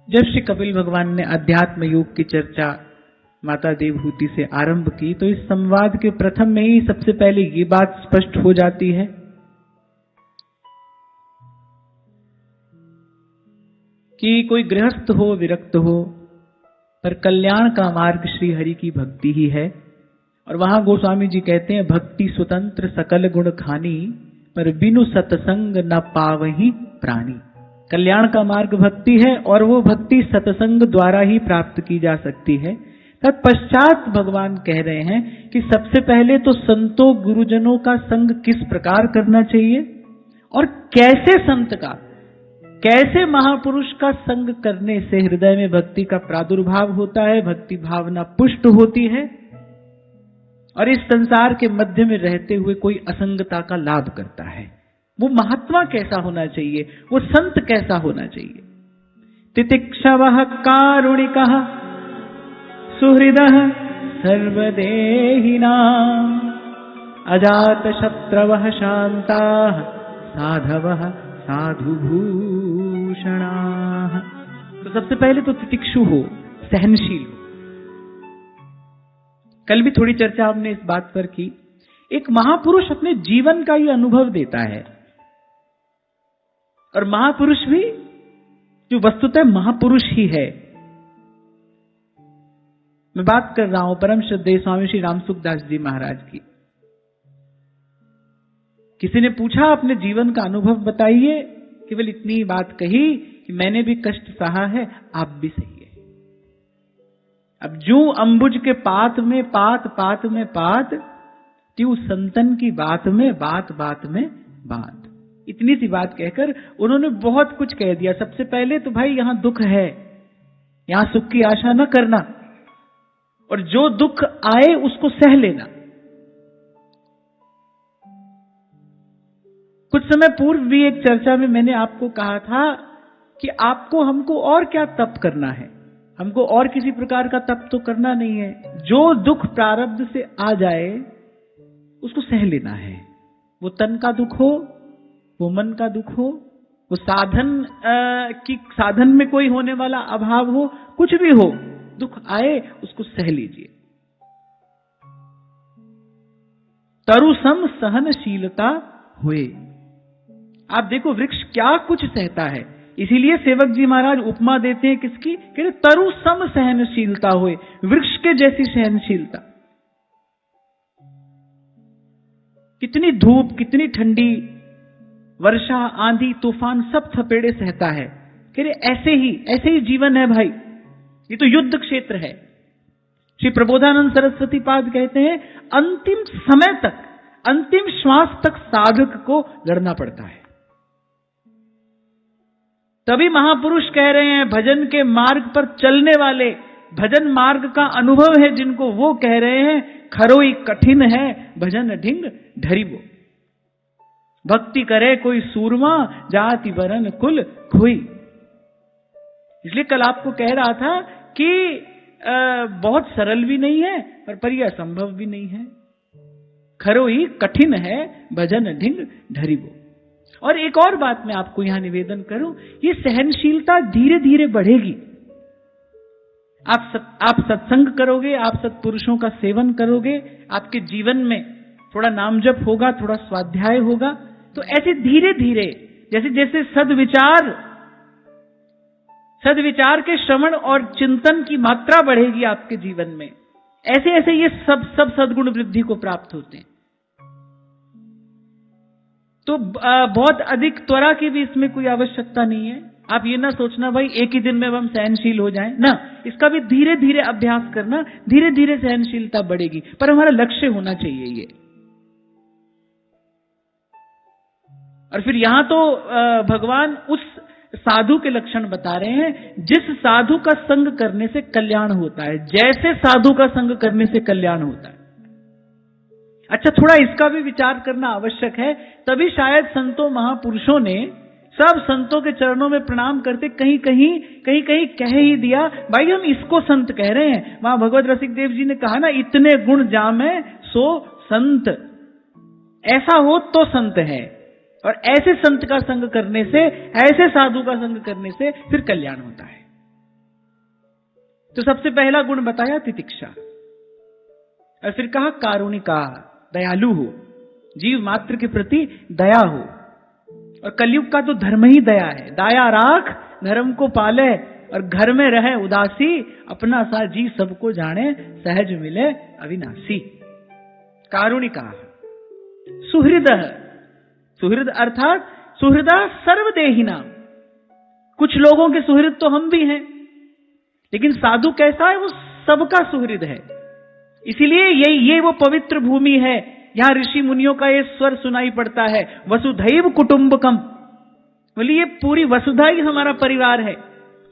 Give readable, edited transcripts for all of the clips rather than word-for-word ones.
जब श्री कपिल भगवान ने अध्यात्म योग की चर्चा माता देवहूति से आरंभ की तो इस संवाद के प्रथम में ही सबसे पहले ये बात स्पष्ट हो जाती है कि कोई गृहस्थ हो विरक्त हो पर कल्याण का मार्ग श्री हरि की भक्ति ही है। और वहां गोस्वामी जी कहते हैं, भक्ति स्वतंत्र सकल गुण खानी पर बिनु सत्संग न पावहि प्राणी। कल्याण का मार्ग भक्ति है और वो भक्ति सत्संग द्वारा ही प्राप्त की जा सकती है। तत्पश्चात भगवान कह रहे हैं कि सबसे पहले तो संतों गुरुजनों का संग किस प्रकार करना चाहिए और कैसे संत का, कैसे महापुरुष का संग करने से हृदय में भक्ति का प्रादुर्भाव होता है, भक्ति भावना पुष्ट होती है और इस संसार के मध्य में रहते हुए कोई असंगता का लाभ करता है। वो महात्मा कैसा होना चाहिए, वो संत कैसा होना चाहिए। तितिक्षवः कारुणिकः सुहृदः सर्वदेहिनां अजातशत्रवः शान्ताः साधवः साधुभूषणाः। तो सबसे पहले तो तितिक्षु हो, सहनशील हो। कल भी थोड़ी चर्चा हमने इस बात पर की। एक महापुरुष अपने जीवन का ही अनुभव देता है और महापुरुष भी जो वस्तुतः महापुरुष ही है। मैं बात कर रहा हूं परम श्रद्धेय स्वामी श्री रामसुखदास जी महाराज की। किसी ने पूछा अपने जीवन का अनुभव बताइए, केवल इतनी बात कही कि मैंने भी कष्ट सहा है, आप भी सही है। अब जो अंबुज के पात में पात, पात में पात, त्यू संतन की बात में बात, बात में बात। इतनी सी बात कहकर उन्होंने बहुत कुछ कह दिया। सबसे पहले तो भाई यहां दुख है, यहां सुख की आशा न करना और जो दुख आए उसको सह लेना। कुछ समय पूर्व भी एक चर्चा में मैंने आपको कहा था कि आपको हमको और क्या तप करना है, हमको और किसी प्रकार का तप तो करना नहीं है। जो दुख प्रारब्ध से आ जाए उसको सह लेना है। वो तन का दुख हो, वो मन का दुख हो, वो साधन में कोई होने वाला अभाव हो, कुछ भी हो, दुख आए उसको सह लीजिए। तरु सम सहनशीलता हुए। आप देखो वृक्ष क्या कुछ सहता है, इसीलिए सेवक जी महाराज उपमा देते हैं किसकी, कहते तरु सम सहनशीलता हुए, वृक्ष के जैसी सहनशीलता। कितनी धूप, कितनी ठंडी, वर्षा, आंधी, तूफान सब थपेड़े सहता है। कह रहे ऐसे ही जीवन है भाई, ये तो युद्ध क्षेत्र है। श्री प्रबोधानंद सरस्वती पाद कहते हैं अंतिम समय तक, अंतिम श्वास तक साधक को लड़ना पड़ता है। तभी महापुरुष कह रहे हैं भजन के मार्ग पर चलने वाले, भजन मार्ग का अनुभव है जिनको, वो कह रहे हैं खरोई कठिन है भजन ढिंग ढरिबो। भक्ति करे कोई सूरमा जाति वरन कुल खोई। इसलिए कल आपको कह रहा था कि बहुत सरल भी नहीं है पर यह असंभव भी नहीं है। खरोई कठिन है भजन ढिंग ढरिबो। और एक और बात मैं आपको यहां निवेदन करूं, ये सहनशीलता धीरे धीरे बढ़ेगी। आप सत्संग करोगे, आप सत्पुरुषों का सेवन करोगे, आपके जीवन में थोड़ा नाम जप होगा, थोड़ा स्वाध्याय होगा, तो ऐसे धीरे धीरे जैसे जैसे सदविचार के श्रवण और चिंतन की मात्रा बढ़ेगी आपके जीवन में, ऐसे ऐसे ये सब सद्गुण वृद्धि को प्राप्त होते हैं। तो बहुत अधिक त्वरा की भी इसमें कोई आवश्यकता नहीं है। आप ये ना सोचना भाई एक ही दिन में हम सहनशील हो जाएं, ना, इसका भी धीरे धीरे अभ्यास करना, धीरे धीरे सहनशीलता बढ़ेगी, पर हमारा लक्ष्य होना चाहिए ये। और फिर यहां तो भगवान उस साधु के लक्षण बता रहे हैं जिस साधु का संग करने से कल्याण होता है, जैसे साधु का संग करने से कल्याण होता है। अच्छा, थोड़ा इसका भी विचार करना आवश्यक है, तभी शायद संतों महापुरुषों ने सब संतों के चरणों में प्रणाम करते कहीं कहीं कह ही दिया भाई हम इसको संत कह रहे हैं। वहां भगवत रसिक देव जी ने कहा ना, इतने गुण जामे सो संत, ऐसा हो तो संत है। और ऐसे संत का संग करने से, ऐसे साधु का संग करने से फिर कल्याण होता है। तो सबसे पहला गुण बताया तितिक्षा, और फिर कहा कारुणिका, दयालु हो, जीव मात्र के प्रति दया हो। और कलयुग का तो धर्म ही दया है, दाया राख धर्म को पाले, और घर में रहे उदासी, अपना सा जी सबको जाने, सहज मिले अविनाशी। कारुणिका, सुहृद, सुहृद अर्थात सुहृदा सर्वदेहिना। कुछ लोगों के सुहृद तो हम भी हैं, लेकिन साधु कैसा है, वो सबका सुहृद है। इसीलिए ये वो पवित्र भूमि है, यहां ऋषि मुनियों का ये स्वर सुनाई पड़ता है, वसुधैव कुटुंबकम। बोलिए पूरी वसुधा ही हमारा परिवार है।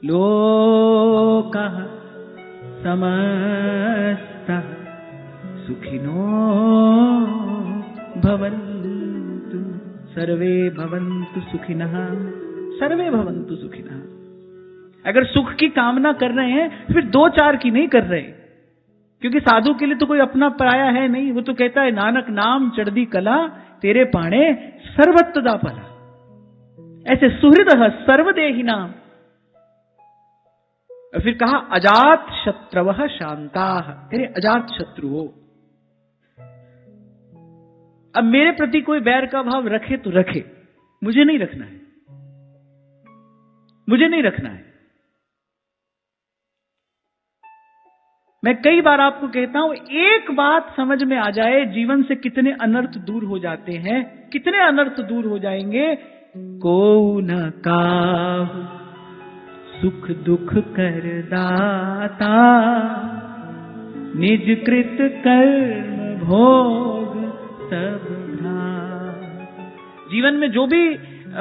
लोकः समस्तः सुखिनो भवन्तु, सर्वे भवन्तु सुखिनः, सर्वे भवन्तु सुखिनः। अगर सुख की कामना कर रहे हैं फिर दो चार की नहीं कर रहे, क्योंकि साधु के लिए तो कोई अपना पराया है नहीं। वो तो कहता है नानक नाम चढ़दी कला, तेरे पाणे सर्वत्तदा भला। ऐसे सुहृदः सर्वदेहिनाम। और फिर कहा अजात शत्रवः शांताः, तेरे अजात शत्रु हो। अब मेरे प्रति कोई बैर का भाव रखे तो रखे, मुझे नहीं रखना है, मुझे नहीं रखना है। मैं कई बार आपको कहता हूं, एक बात समझ में आ जाए, जीवन से कितने अनर्थ दूर हो जाते हैं, कितने अनर्थ दूर हो जाएंगे। को न काहू सुख दुख कर दाता, निज कृत कर्म भोग सब भ्राता। जीवन में जो भी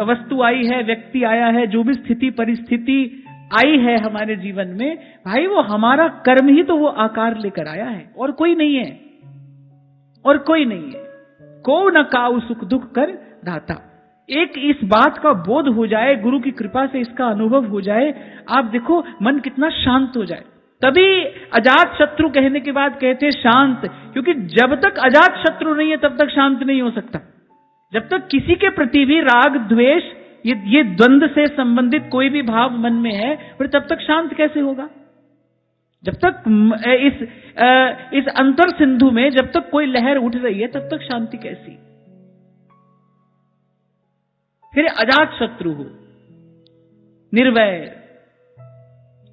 वस्तु आई है, व्यक्ति आया है, जो भी स्थिति परिस्थिति आई है हमारे जीवन में, भाई वो हमारा कर्म ही तो वो आकार लेकर आया है, और कोई नहीं है, और कोई नहीं है। को न काऊ सुख दुख कर दाता। एक इस बात का बोध हो जाए, गुरु की कृपा से इसका अनुभव हो जाए, आप देखो मन कितना शांत हो जाए। तभी अजात शत्रु कहने के बाद कहते शांत, क्योंकि जब तक अजात शत्रु नहीं है तब तक शांत नहीं हो सकता। जब तक किसी के प्रति भी राग द्वेष ये द्वंद्व से संबंधित कोई भी भाव मन में है, फिर तब तक शांत कैसे होगा? जब तक इस अंतर सिंधु में जब तक कोई लहर उठ रही है तब तक शांति कैसी? फिर अजात शत्रु हो, निर्वैर,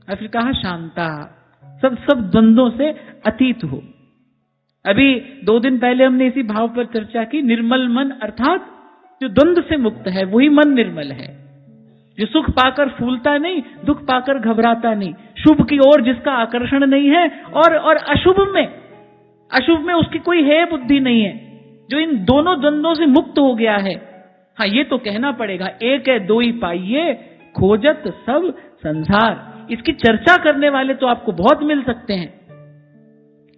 और फिर कहा शांता, सब द्वंद्वों से अतीत हो। अभी 2 दिन पहले हमने इसी भाव पर चर्चा की, निर्मल मन अर्थात जो द्वंद्व से मुक्त है वही मन निर्मल है, जो सुख पाकर फूलता नहीं, दुख पाकर घबराता नहीं, शुभ की ओर जिसका आकर्षण नहीं है, और अशुभ में उसकी कोई है बुद्धि नहीं है, जो इन दोनों द्वंद्वों से मुक्त हो गया है। हाँ, ये तो कहना पड़ेगा, एक है दो ही पाइये, खोजत सब संसार। इसकी चर्चा करने वाले तो आपको बहुत मिल सकते हैं,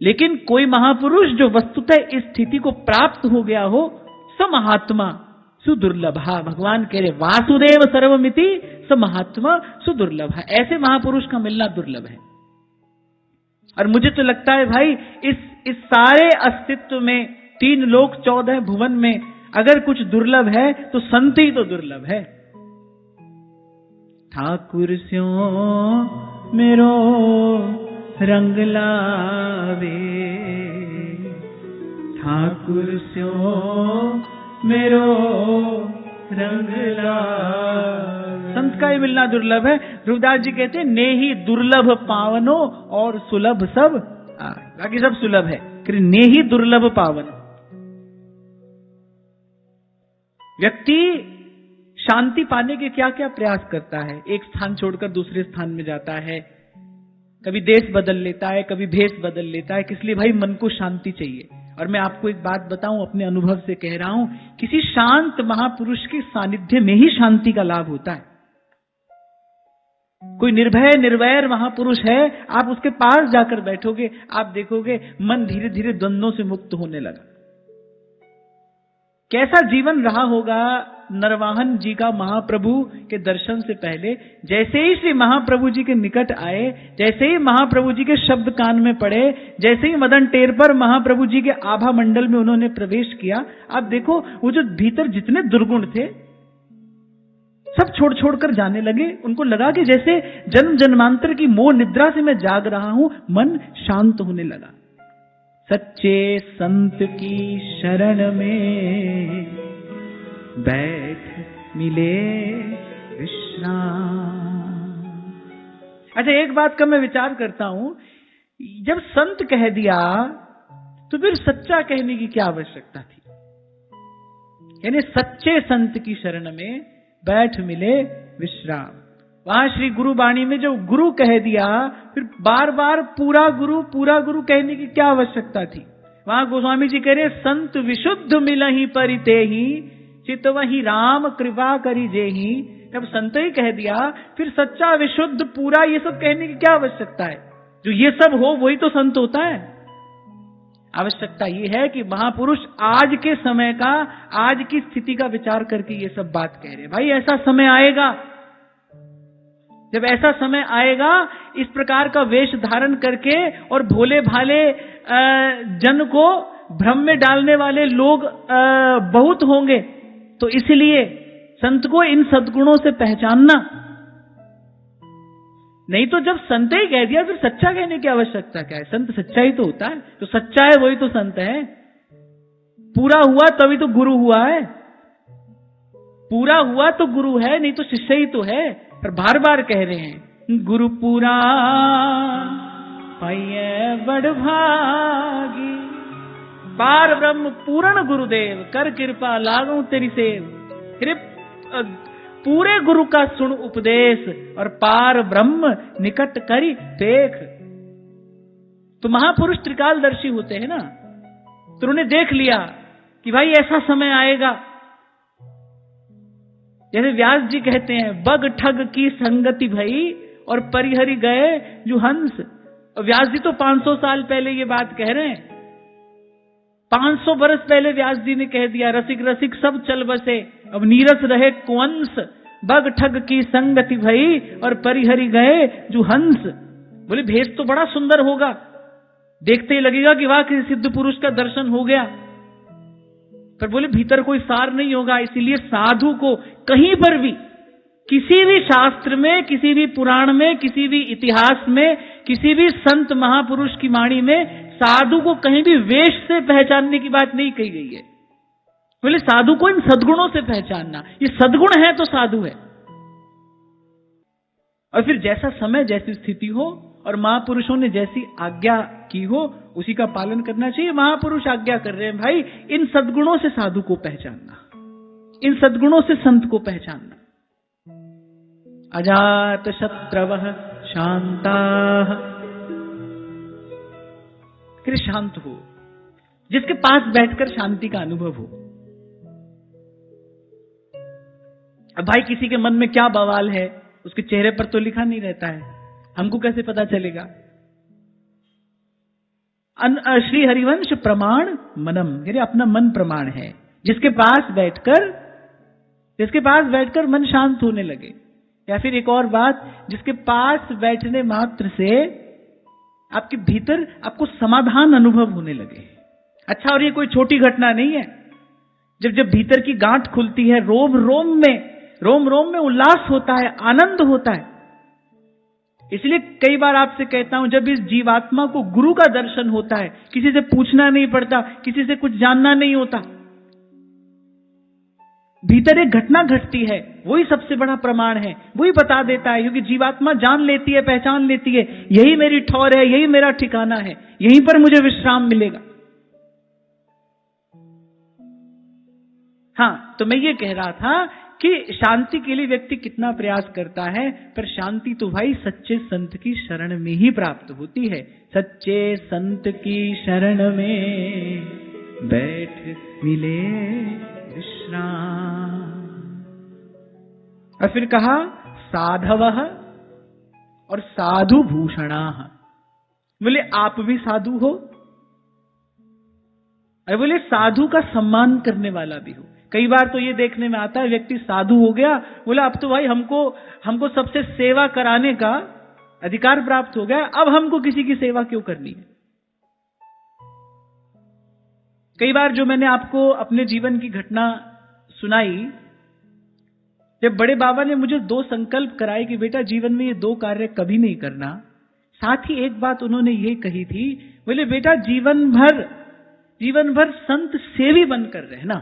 लेकिन कोई महापुरुष जो वस्तुतः इस स्थिति को प्राप्त हो गया हो, स महात्मा सुदुर्लभा। भगवान कह रहे वासुदेव सर्वमिति स महात्मा सुदुर्लभा। ऐसे महापुरुष का मिलना दुर्लभ है। और मुझे तो लगता है भाई, इस सारे अस्तित्व में 3 लोक 14 भुवन में अगर कुछ दुर्लभ है तो संत ही तो दुर्लभ है। ठाकुर स्यो मेरो रंग लावे, ठाकुर स्यो मेरो रंग लावे। संत का ही मिलना दुर्लभ है। ध्रुवदास जी कहते हैं, नेही दुर्लभ पावनो और सुलभ सब, बाकी सब सुलभ है, नेही दुर्लभ पावनो। व्यक्ति शांति पाने के क्या क्या प्रयास करता है, एक स्थान छोड़कर दूसरे स्थान में जाता है, कभी देश बदल लेता है, कभी भेष बदल लेता है। किस लिए भाई? मन को शांति चाहिए। और मैं आपको एक बात बताऊं, अपने अनुभव से कह रहा हूं, किसी शांत महापुरुष के सानिध्य में ही शांति का लाभ होता है। कोई निर्भय निर्वैर महापुरुष है, आप उसके पास जाकर बैठोगे, आप देखोगे मन धीरे धीरे द्वंद्वों से मुक्त होने लगा। कैसा जीवन रहा होगा नरवाहन जी का महाप्रभु के दर्शन से पहले। जैसे ही श्री महाप्रभु जी के निकट आए, जैसे ही महाप्रभु जी के शब्द कान में पड़े, जैसे ही मदन टेर पर महाप्रभु जी के आभा मंडल में उन्होंने प्रवेश किया, आप देखो वो जो भीतर जितने दुर्गुण थे सब छोड़ छोड़ कर जाने लगे। उनको लगा कि जैसे जन्म जन्मांतर की मोह निद्रा से मैं जाग रहा हूं, मन शांत होने लगा। सच्चे संत की शरण में बैठ मिले विश्राम। अच्छा, एक बात का मैं विचार करता हूं, जब संत कह दिया तो फिर सच्चा कहने की क्या आवश्यकता थी? यानी सच्चे संत की शरण में बैठ मिले विश्राम। वहां श्री गुरु वाणी में जो गुरु कह दिया, फिर बार बार पूरा गुरु कहने की क्या आवश्यकता थी? वहां गोस्वामी जी कह रहे, संत विशुद्ध मिलहि परिते ही, चित वही राम कृपा करी जेहि। जब संत ही कह दिया, फिर सच्चा विशुद्ध पूरा ये सब कहने की क्या आवश्यकता है? जो ये सब हो वही तो संत होता है। आवश्यकता ये है कि महापुरुष आज के समय का, आज की स्थिति का विचार करके ये सब बात कह रहे। भाई ऐसा समय आएगा, जब ऐसा समय आएगा, इस प्रकार का वेश धारण करके और भोले भाले जन को भ्रम में डालने वाले लोग बहुत होंगे। तो इसलिए संत को इन सद्गुणों से पहचानना। नहीं तो जब संत ही कह दिया, फिर सच्चा कहने की आवश्यकता क्या है? संत सच्चा ही तो होता है, तो सच्चा है वही तो संत है। पूरा हुआ तभी तो गुरु हुआ है, पूरा हुआ तो गुरु है, नहीं तो शिष्य ही तो है। पर बार बार कह रहे हैं, गुरु पूरा पाइए बड़ भागी, पार ब्रह्म पूर्ण गुरुदेव, कर कृपा लागू तेरी सेव। पूरे गुरु का सुन उपदेश, और पार ब्रह्म निकट करी देख। तो महापुरुष त्रिकालदर्शी होते हैं ना, तो उन्होंने देख लिया कि भाई ऐसा समय आएगा। जैसे व्यास जी कहते हैं, बग ठग की संगति भई और परिहरि गए जो हंस। और व्यास जी तो 500 साल पहले ये बात कह रहे हैं। 500 बरस पहले व्यास जी ने कह दिया, रसिक रसिक सब चल बसे, अब नीरस रहे कुंस। बग ठग की संगति भई और परिहरि गए जो हंस। बोले भेष तो बड़ा सुंदर होगा, देखते ही लगेगा कि वाह किसी सिद्ध पुरुष का दर्शन हो गया, पर बोले भीतर कोई सार नहीं होगा। इसीलिए साधु को कहीं पर भी, किसी भी शास्त्र में, किसी भी पुराण में, किसी भी इतिहास में, किसी भी संत महापुरुष की वाणी में साधु को कहीं भी वेश से पहचानने की बात नहीं कही गई है। बोले साधु को इन सद्गुणों से पहचानना, ये सद्गुण है तो साधु है। और फिर जैसा समय, जैसी स्थिति हो और महापुरुषों ने जैसी आज्ञा की हो, उसी का पालन करना चाहिए। महापुरुष आज्ञा कर रहे हैं, भाई इन सद्गुणों से साधु को पहचानना, इन सद्गुणों से संत को पहचानना। अजात शत्रवः शांताः, फिर शांत हो, जिसके पास बैठकर शांति का अनुभव हो। अब भाई किसी के मन में क्या बवाल है, उसके चेहरे पर तो लिखा नहीं रहता है, हमको कैसे पता चलेगा? श्री हरिवंश प्रमाण मनम, यानी अपना मन प्रमाण है। जिसके पास बैठकर मन शांत होने लगे। या फिर एक और बात, जिसके पास बैठने मात्र से आपके भीतर आपको समाधान अनुभव होने लगे। अच्छा, और ये कोई छोटी घटना नहीं है। जब भीतर की गांठ खुलती है, रोम रोम में उल्लास होता है, आनंद होता है। इसलिए कई बार आपसे कहता हूं, जब इस जीवात्मा को गुरु का दर्शन होता है, किसी से पूछना नहीं पड़ता, किसी से कुछ जानना नहीं होता, भीतर एक घटना घटती है, वही सबसे बड़ा प्रमाण है, वही बता देता है। क्योंकि जीवात्मा जान लेती है, पहचान लेती है, यही मेरी ठौर है, यही मेरा ठिकाना है, यहीं पर मुझे विश्राम मिलेगा। हाँ, तो मैं ये कह रहा था कि शांति के लिए व्यक्ति कितना प्रयास करता है, पर शांति तो भाई सच्चे संत की शरण में ही प्राप्त होती है। सच्चे संत की शरण में बैठ मिले विश्राम। और फिर कहा साधवः और साधु भूषणाः। बोले आप भी साधु हो, और बोले साधु का सम्मान करने वाला भी हो। कई बार तो ये देखने में आता है, व्यक्ति साधु हो गया, बोला अब तो भाई हमको सबसे सेवा कराने का अधिकार प्राप्त हो गया, अब हमको किसी की सेवा क्यों करनी है। कई बार जो मैंने आपको अपने जीवन की घटना सुनाई, जब बड़े बाबा ने मुझे 2 संकल्प कराए कि बेटा जीवन में ये 2 कार्य कभी नहीं करना, साथ ही एक बात उन्होंने ये कही थी, बोले बेटा जीवन भर संत सेवी बनकर रहना।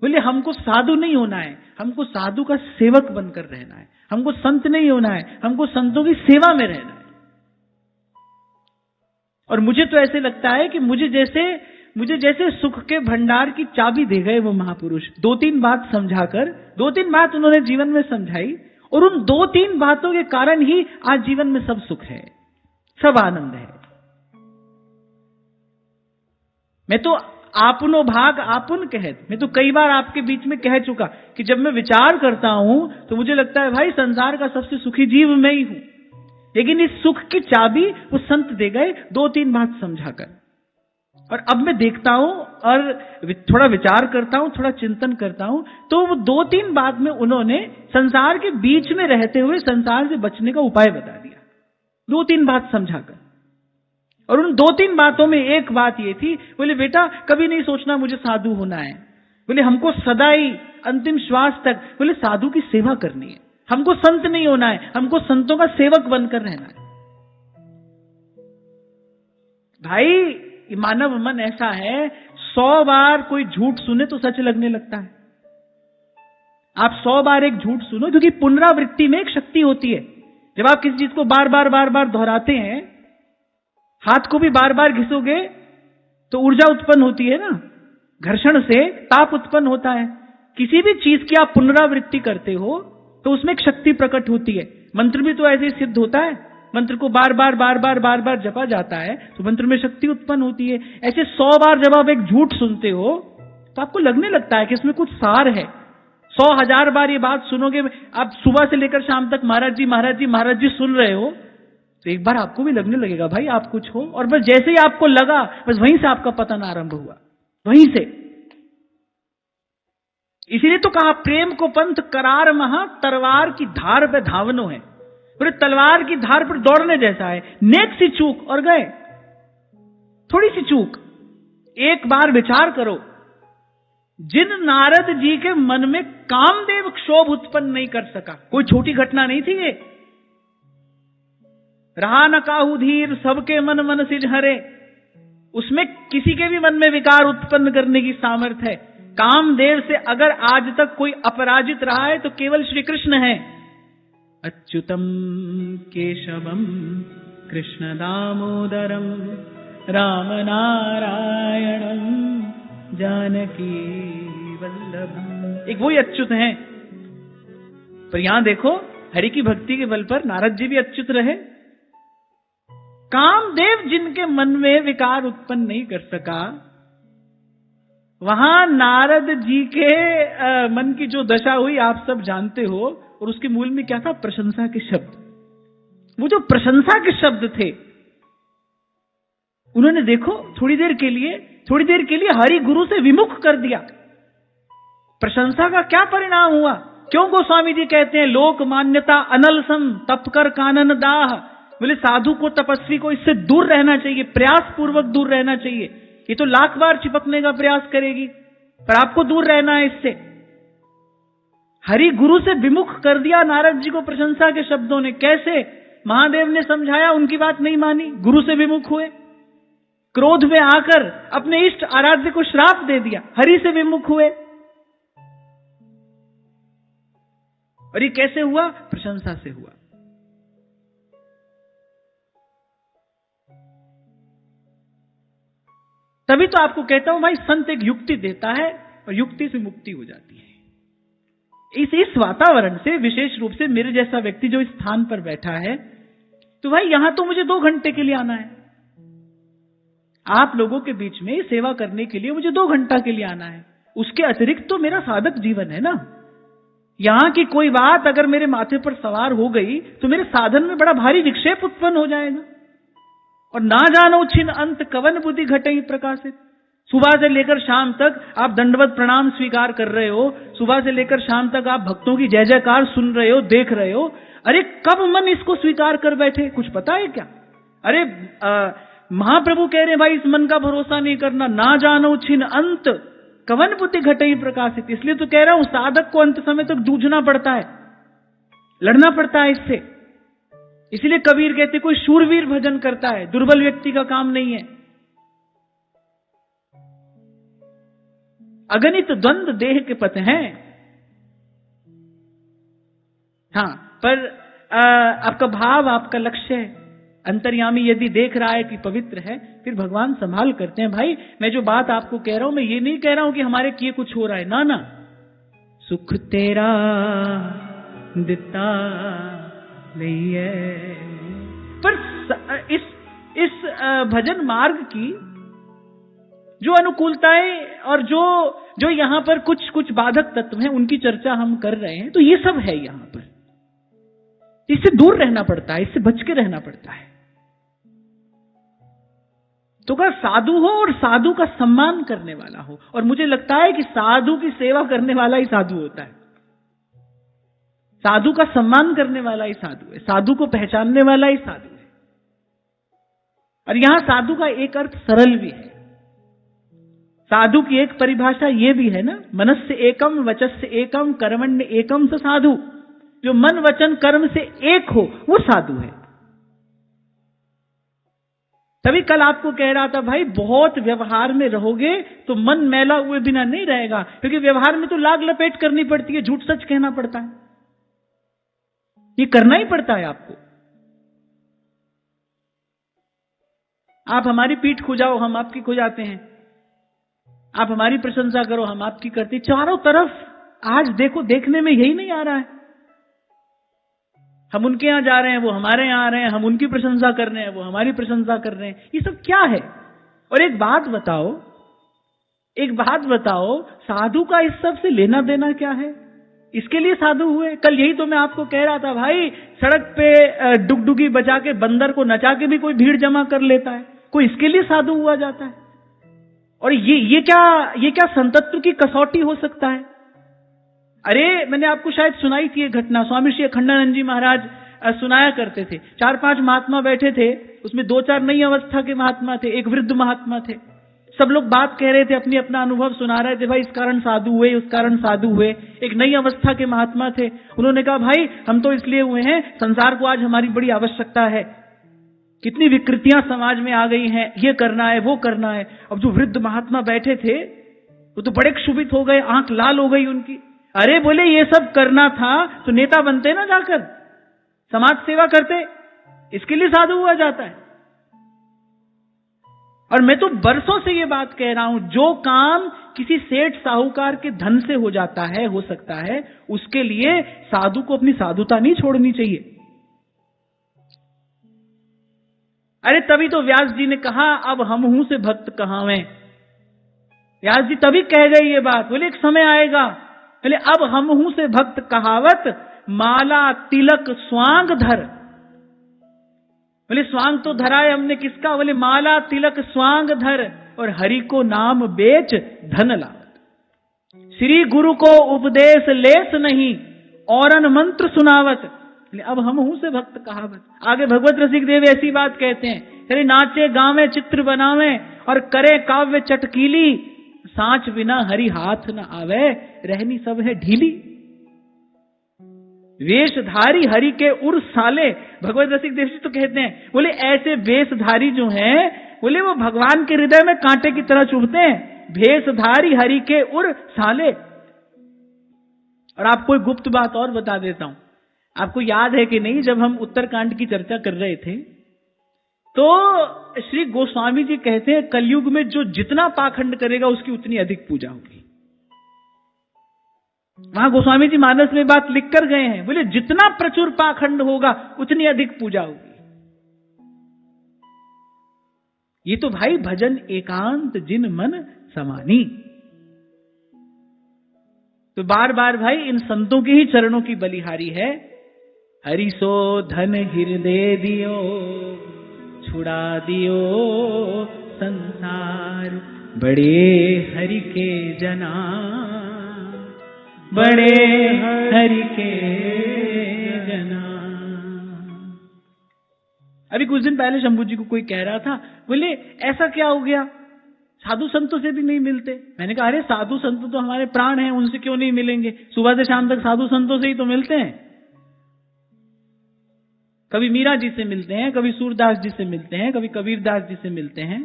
बोले हमको साधु नहीं होना है, हमको साधु का सेवक बनकर रहना है, हमको संत नहीं होना है, हमको संतों की सेवा में रहना है। और मुझे तो ऐसे लगता है कि मुझे जैसे सुख के भंडार की चाबी दे गए वो महापुरुष। 2-3 बात समझाकर, 2-3 बात उन्होंने जीवन में समझाई, और उन 2-3 बातों के कारण ही आज जीवन में सब सुख है, सब आनंद है। मैं तो आपनो भाग आपुन कहत, मैं तो कई बार आपके बीच में कह चुका कि जब मैं विचार करता हूं तो मुझे लगता है भाई संसार का सबसे सुखी जीव मैं ही हूं। लेकिन इस सुख की चाबी वो संत दे गए 2-3 बात समझाकर। और अब मैं देखता हूं और थोड़ा विचार करता हूं, थोड़ा चिंतन करता हूं, तो वो 2-3 बात में उन्होंने संसार के बीच में रहते हुए संसार से बचने का उपाय बता दिया, 2-3 बात समझाकर। और उन 2-3 बातों में एक बात ये थी, बोले बेटा कभी नहीं सोचना मुझे साधु होना है, बोले हमको सदा ही अंतिम श्वास तक बोले साधु की सेवा करनी है, हमको संत नहीं होना है, हमको संतों का सेवक बनकर रहना है। भाई मानव मन ऐसा है, 100 बार कोई झूठ सुने तो सच लगने लगता है। आप 100 बार एक झूठ सुनो, क्योंकि पुनरावृत्ति में एक शक्ति होती है। जब आप किसी चीज को बार बार दोहराते हैं, हाथ को भी बार बार घिसोगे तो ऊर्जा उत्पन्न होती है ना, घर्षण से ताप उत्पन्न होता है। किसी भी चीज की आप पुनरावृत्ति करते हो तो उसमें एक शक्ति प्रकट होती है। मंत्र भी तो ऐसे ही सिद्ध होता है, मंत्र को बार बार जपा जाता है तो मंत्र में शक्ति उत्पन्न होती है। ऐसे 100 बार जब आप एक झूठ सुनते हो तो आपको लगने लगता है कि इसमें कुछ सार है। 100,000 बार ये बात सुनोगे, आप सुबह से लेकर शाम तक महाराज जी सुन रहे हो, तो एक बार आपको भी लगने लगेगा भाई आप कुछ हो। और बस जैसे ही आपको लगा, बस वहीं से आपका पतन आरंभ हुआ, वहीं से। इसीलिए तो कहा प्रेम को पंथ करार महा, तलवार की धार पे धावनो है। पूरे तलवार की धार पर दौड़ने जैसा है। नेक सी चूक और गए, थोड़ी सी चूक। एक बार विचार करो, जिन नारद जी के मन में कामदेव क्षोभ उत्पन्न नहीं कर सका, कोई छोटी घटना नहीं थी ये। रहा न काहू धीर सबके मन सिझरे, उसमें किसी के भी मन में विकार उत्पन्न करने की सामर्थ्य है। कामदेव से अगर आज तक कोई अपराजित रहा है तो केवल श्री कृष्ण है। अच्युतम केशवम कृष्ण दामोदरम राम नारायणम जानकी वल्लभम, एक वही अच्युत हैं। पर यहां देखो, हरि की भक्ति के बल पर नारद जी भी अच्युत रहे। कामदेव जिनके मन में विकार उत्पन्न नहीं कर सका, वहां नारद जी के मन की जो दशा हुई आप सब जानते हो। और उसके मूल में क्या था? प्रशंसा के शब्द। वो जो प्रशंसा के शब्द थे, उन्होंने देखो थोड़ी देर के लिए हरि गुरु से विमुख कर दिया। प्रशंसा का क्या परिणाम हुआ? क्यों गोस्वामी जी कहते हैं लोक मान्यता अनल सम तप कर कानन दाह। बोले साधु को, तपस्वी को इससे दूर रहना चाहिए, प्रयास पूर्वक दूर रहना चाहिए। ये तो 1,00,000 बार चिपकने का प्रयास करेगी, पर आपको दूर रहना है इससे। हरि गुरु से विमुख कर दिया नारद जी को प्रशंसा के शब्दों ने। कैसे? महादेव ने समझाया, उनकी बात नहीं मानी, गुरु से विमुख हुए। क्रोध में आकर अपने इष्ट आराध्य को श्राप दे दिया, हरि से विमुख हुए। और ये कैसे हुआ? प्रशंसा से हुआ। तभी तो आपको कहता हूं भाई, संत एक युक्ति देता है और युक्ति से मुक्ति हो जाती है। इस वातावरण से, विशेष रूप से मेरे जैसा व्यक्ति जो इस स्थान पर बैठा है, तो भाई यहां तो मुझे 2 घंटे के लिए आना है। आप लोगों के बीच में सेवा करने के लिए मुझे 2 घंटा के लिए आना है। उसके अतिरिक्त तो मेरा साधक जीवन है ना। यहां की कोई बात अगर मेरे माथे पर सवार हो गई तो मेरे साधन में बड़ा भारी विक्षेप उत्पन्न हो जाएगा। और ना जानो छिन अंत कवन बुद्धि घटई प्रकाशित। सुबह से लेकर शाम तक आप दंडवत प्रणाम स्वीकार कर रहे हो, सुबह से लेकर शाम तक आप भक्तों की जय जयकार सुन रहे हो, देख रहे हो। अरे कब मन इसको स्वीकार कर बैठे, कुछ पता है क्या? अरे महाप्रभु कह रहे हैं भाई इस मन का भरोसा नहीं करना। ना जानो छिन अंत, कवन बुद्धि घटे ही प्रकाशित। इसलिए तो कह रहा हूं साधक को अंत समय तक जूझना पड़ता है, लड़ना पड़ता है इससे। इसलिए कबीर कहते कोई शूरवीर भजन करता है, दुर्बल व्यक्ति का काम नहीं है। अगणित द्वंद्व देह के पथ हैं। हाँ, पर आपका भाव, आपका लक्ष्य है, अंतर्यामी यदि देख रहा है कि पवित्र है, फिर भगवान संभाल करते हैं। भाई मैं जो बात आपको कह रहा हूं, मैं ये नहीं कह रहा हूं कि हमारे किए कुछ हो रहा है, ना ना। सुख तेरा दिता नहीं है। पर इस भजन मार्ग की जो अनुकूलताएं और जो यहां पर कुछ बाधक तत्व हैं, उनकी चर्चा हम कर रहे हैं, तो ये सब है यहां पर। इससे दूर रहना पड़ता है, इससे बच के रहना पड़ता है। तो का साधु हो और साधु का सम्मान करने वाला हो। और मुझे लगता है कि साधु की सेवा करने वाला ही साधु होता है, साधु का सम्मान करने वाला ही साधु है, साधु को पहचानने वाला ही साधु है। और यहां साधु का एक अर्थ सरल भी है। साधु की एक परिभाषा यह भी है ना, मनस्य एकम वचस्य एकम कर्मण्य एकम स साधु। जो मन वचन कर्म से एक हो वो साधु है। तभी कल आपको कह रहा था भाई बहुत व्यवहार में रहोगे तो मन मैला हुए बिना नहीं रहेगा, क्योंकि व्यवहार में तो लाग लपेट करनी पड़ती है, झूठ सच कहना पड़ता है, ये करना ही पड़ता है आपको। आप हमारी पीठ खुजाओ, हम आपकी खुजाते हैं। आप हमारी प्रशंसा करो, हम आपकी करते। चारों तरफ आज देखो, देखने में यही नहीं आ रहा है। हम उनके यहां जा रहे हैं, वो हमारे यहां आ रहे हैं, हम उनकी प्रशंसा कर रहे हैं, वो हमारी प्रशंसा कर रहे हैं। ये सब क्या है? और एक बात बताओ, साधु का इस सब से लेना देना क्या है? इसके लिए साधु हुए? कल यही तो मैं आपको कह रहा था भाई, सड़क पे डुगडुगी बजा के बंदर को नचा के भी कोई भीड़ जमा कर लेता है, कोई इसके लिए साधु हुआ जाता है? और ये क्या संतत्व की कसौटी हो सकता है? अरे मैंने आपको शायद सुनाई थी ये घटना, स्वामी श्री अखंडानंद जी महाराज सुनाया करते थे। 4-5 महात्मा बैठे थे, उसमें 2-4 नई अवस्था के महात्मा थे, एक वृद्ध महात्मा थे। सब लोग बात कह रहे थे, अपनी अपना अनुभव सुना रहे थे, भाई इस कारण साधु हुए, उस कारण साधु हुए। एक नई अवस्था के महात्मा थे, उन्होंने कहा भाई हम तो इसलिए हुए हैं, संसार को आज हमारी बड़ी आवश्यकता है, कितनी विकृतियां समाज में आ गई हैं, ये करना है वो करना है। अब जो वृद्ध महात्मा बैठे थे वो तो बड़े क्षुभित हो गए, आंख लाल हो गई उनकी। अरे बोले ये सब करना था तो नेता बनते ना, जाकर समाज सेवा करते, इसके लिए साधु हुआ जाता है। और मैं तो बरसों से ये बात कह रहा हूं, जो काम किसी सेठ साहूकार के धन से हो जाता है, हो सकता है, उसके लिए साधु को अपनी साधुता नहीं छोड़नी चाहिए। अरे तभी तो व्यास जी ने कहा अब हम हूं से भक्त कहावें। व्यास जी तभी कह गए ये बात, बोले एक समय आएगा, बोले अब हम हूं से भक्त कहावत, माला तिलक स्वांग धर। बोले स्वांग तो धरा है हमने किसका? बोले माला तिलक स्वांग धर और हरि को नाम बेच धन लावत। श्री गुरु को उपदेश लेस नहीं औरन मंत्र सुनावत। अब हम हूं से भक्त कहावत। आगे भगवत रसिक देव ऐसी बात कहते हैं, अरे नाचे गावे चित्र बनावे और करे काव्य चटकीली, सांच बिना हरि हाथ न आवे, रहनी सब है ढीली। वेशधारी हरि के उर साले, भगवत रसिक देव जी तो कहते हैं, बोले ऐसे वेशधारी जो हैं, बोले वो भगवान के हृदय में कांटे की तरह चुभते हैं। भेषधारी हरि के उर साले। और आपको एक गुप्त बात और बता देता हूं, आपको याद है कि नहीं, जब हम उत्तरकांड की चर्चा कर रहे थे तो श्री गोस्वामी जी कहते हैं कलयुग में जो जितना पाखंड करेगा उसकी उतनी अधिक पूजा होगी। वहां गोस्वामी जी मानस में बात लिख कर गए हैं, बोले जितना प्रचुर पाखंड होगा उतनी अधिक पूजा होगी। ये तो भाई भजन एकांत जिन मन समानी। तो बार बार भाई इन संतों के ही चरणों की बलिहारी है। हरि सो धन हृदय दियो, छुड़ा दियो संसार, बड़े हरि के जना, बड़े हरि के जना। अभी कुछ दिन पहले शंभू जी को कोई कह रहा था, बोले ऐसा क्या हो गया, साधु संतों से भी नहीं मिलते। मैंने कहा अरे साधु संत तो हमारे प्राण हैं, उनसे क्यों नहीं मिलेंगे? सुबह से शाम तक साधु संतों से ही तो मिलते हैं। कभी मीरा जी से मिलते हैं, कभी सूरदास जी से मिलते हैं, कभी कबीरदास जी से मिलते हैं।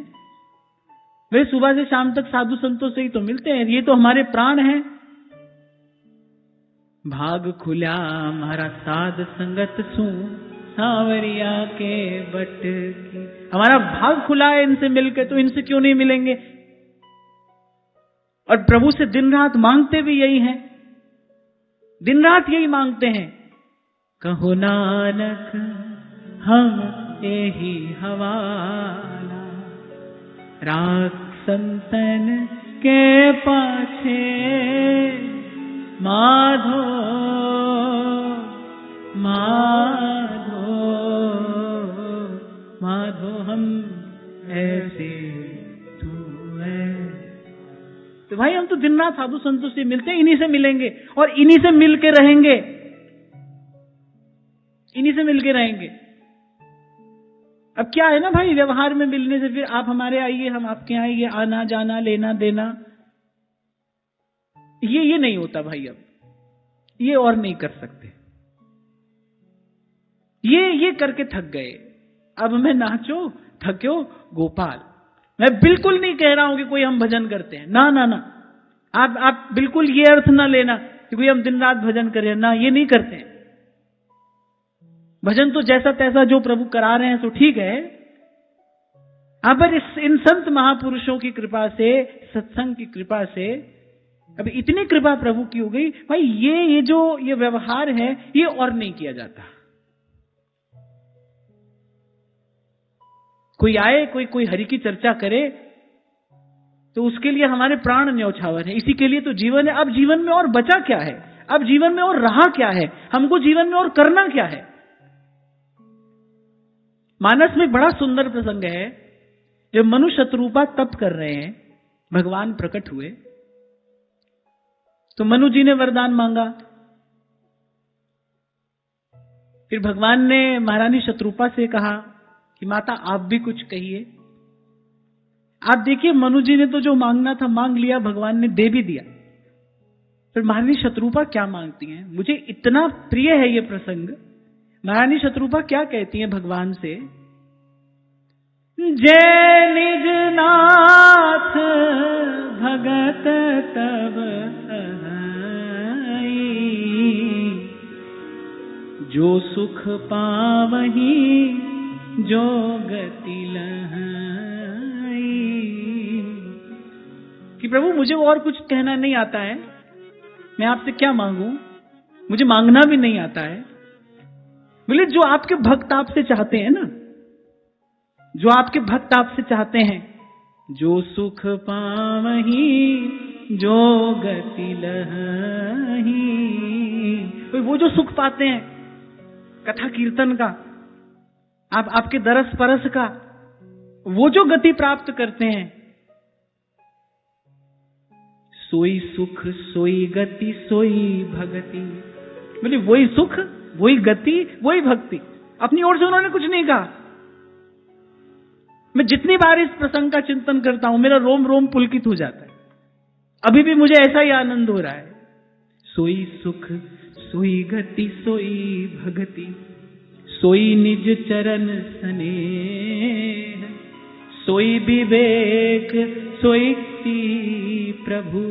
वे सुबह से शाम तक साधु संतों से ही तो मिलते हैं, ये तो हमारे प्राण हैं। भाग खुला हमारा साध संगत सू सांवरिया के बट की। हमारा भाग खुला है इनसे मिलकर, तो इनसे क्यों नहीं मिलेंगे? और प्रभु से दिन रात मांगते भी यही हैं, दिन रात यही मांगते हैं। कहो नानक हम यही हवाला, राख संतन के पाछे माधो माधो माधो हम ऐसे तू है। तो भाई हम तो दिन रात साधु संतों से मिलते हैं, इन्हीं से मिलेंगे और इन्हीं से मिल के रहेंगे, इन्हीं से मिलके रहेंगे। अब क्या है ना भाई, व्यवहार में मिलने से फिर आप हमारे आइए, हम आपके आइए, आना जाना लेना देना, ये नहीं होता भाई। अब ये और नहीं कर सकते, ये करके थक गए। अब मैं नाचो थक्यो गोपाल। मैं बिल्कुल नहीं कह रहा हूं कि कोई हम भजन करते हैं, ना ना ना, आप बिल्कुल ये अर्थ ना लेना कि कोई हम दिन रात भजन करें, ना, ये नहीं करते हैं। भजन तो जैसा तैसा जो प्रभु करा रहे हैं तो ठीक है। पर इन संत महापुरुषों की कृपा से, सत्संग की कृपा से अभी इतनी कृपा प्रभु की हो गई भाई, ये जो ये व्यवहार है ये और नहीं किया जाता। कोई आए, कोई हरि की चर्चा करे तो उसके लिए हमारे प्राण न्यौछावर है, इसी के लिए तो जीवन है। अब जीवन में और बचा क्या है? अब जीवन में और रहा क्या है? हमको जीवन में और करना क्या है? मानस में बड़ा सुंदर प्रसंग है, जब मनु शत्रुपा तप कर रहे हैं, भगवान प्रकट हुए तो मनु जी ने वरदान मांगा। फिर भगवान ने महारानी शत्रुपा से कहा कि माता आप भी कुछ कहिए। आप देखिए, मनु जी ने तो जो मांगना था मांग लिया, भगवान ने दे भी दिया। फिर महारानी शत्रुपा क्या मांगती हैं? मुझे इतना प्रिय है ये प्रसंग। महारानी शत्रुपा क्या कहती हैं भगवान से? जय निज नाथ भगत तब सहाई, जो सुख पावही जो गति लहाई। कि प्रभु मुझे और कुछ कहना नहीं आता है, मैं आपसे क्या मांगू, मुझे मांगना भी नहीं आता है। बोले जो आपके भक्त आपसे चाहते हैं ना, जो आपके भक्त आपसे चाहते हैं, जो सुख पावही जो गति लहाई। वो जो सुख पाते हैं कथा कीर्तन का, आपके दरस परस का, वो जो गति प्राप्त करते हैं, सोई सुख सोई गति सोई भगति। बोले वही सुख वही गति वही भक्ति। अपनी ओर से उन्होंने कुछ नहीं कहा। मैं जितनी बार इस प्रसंग का चिंतन करता हूं मेरा रोम रोम पुलकित हो जाता है। अभी भी मुझे ऐसा ही आनंद हो रहा है। सोई सुख सोई गति सोई भगति, सोई निज चरण स्नेह, सोई विवेक सोई प्रभु।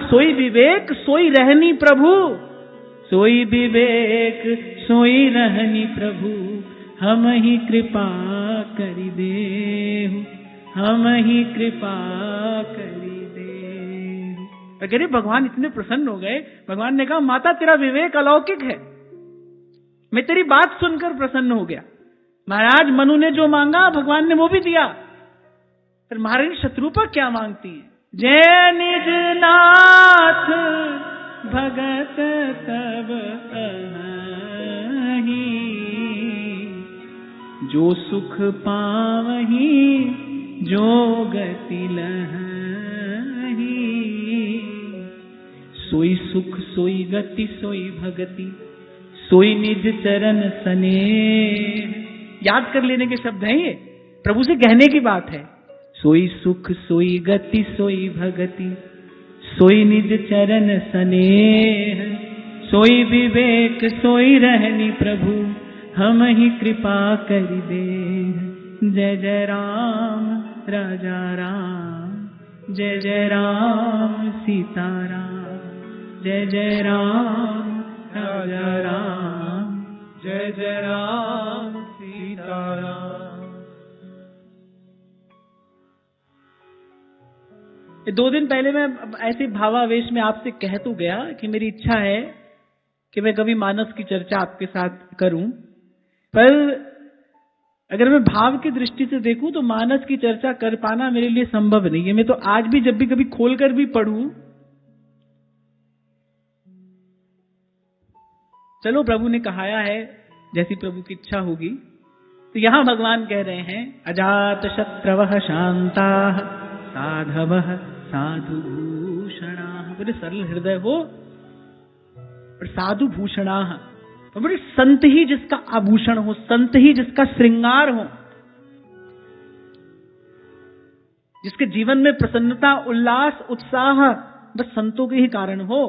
सोई विवेक सोई रहनी प्रभु, सोई विवेक सोई रहनी प्रभु। हम ही कृपा करी देहु, हम ही कृपा करी देहु। अगर भगवान इतने प्रसन्न हो गए, भगवान ने कहा माता तेरा विवेक अलौकिक है, मैं तेरी बात सुनकर प्रसन्न हो गया। महाराज मनु ने जो मांगा भगवान ने वो भी दिया। फिर महारानी शत्रुपा क्या मांगती है? जय निज नाथ भगत तब सहाई, जो सुख पावही जो गति लहाई। सोई सुख सोई गति सोई भगति, सोई निज चरण स्नेह। याद कर लेने के शब्द हैं ये, प्रभु से कहने की बात है। सोई सुख सोई गति सोई भगति, सोई निज चरण सनेह, सोई विवेक सोई रहनी प्रभु, हम ही कृपा कर दे। जय जय राम राजा राम, जय जय राम सीता राम, जय जय राम राजा राम, जय जय राम सीता राम। ये 2 दिन पहले मैं ऐसे भावावेश में आपसे कह तो गया कि मेरी इच्छा है कि मैं कभी मानस की चर्चा आपके साथ करूं, पर अगर मैं भाव की दृष्टि से देखूं तो मानस की चर्चा कर पाना मेरे लिए संभव नहीं है। मैं तो आज भी जब भी कभी खोलकर भी पढ़ूं, चलो प्रभु ने कहाया है, जैसी प्रभु की इच्छा होगी। तो यहां भगवान कह रहे हैं, अजात शत्रवः शांताः साधवः साधु भूषणाः। बड़े सरल हृदय हो और साधु भूषणाः, और बड़े संत ही जिसका आभूषण हो, संत ही जिसका श्रृंगार हो, जिसके जीवन में प्रसन्नता उल्लास उत्साह बस संतों के ही कारण हो,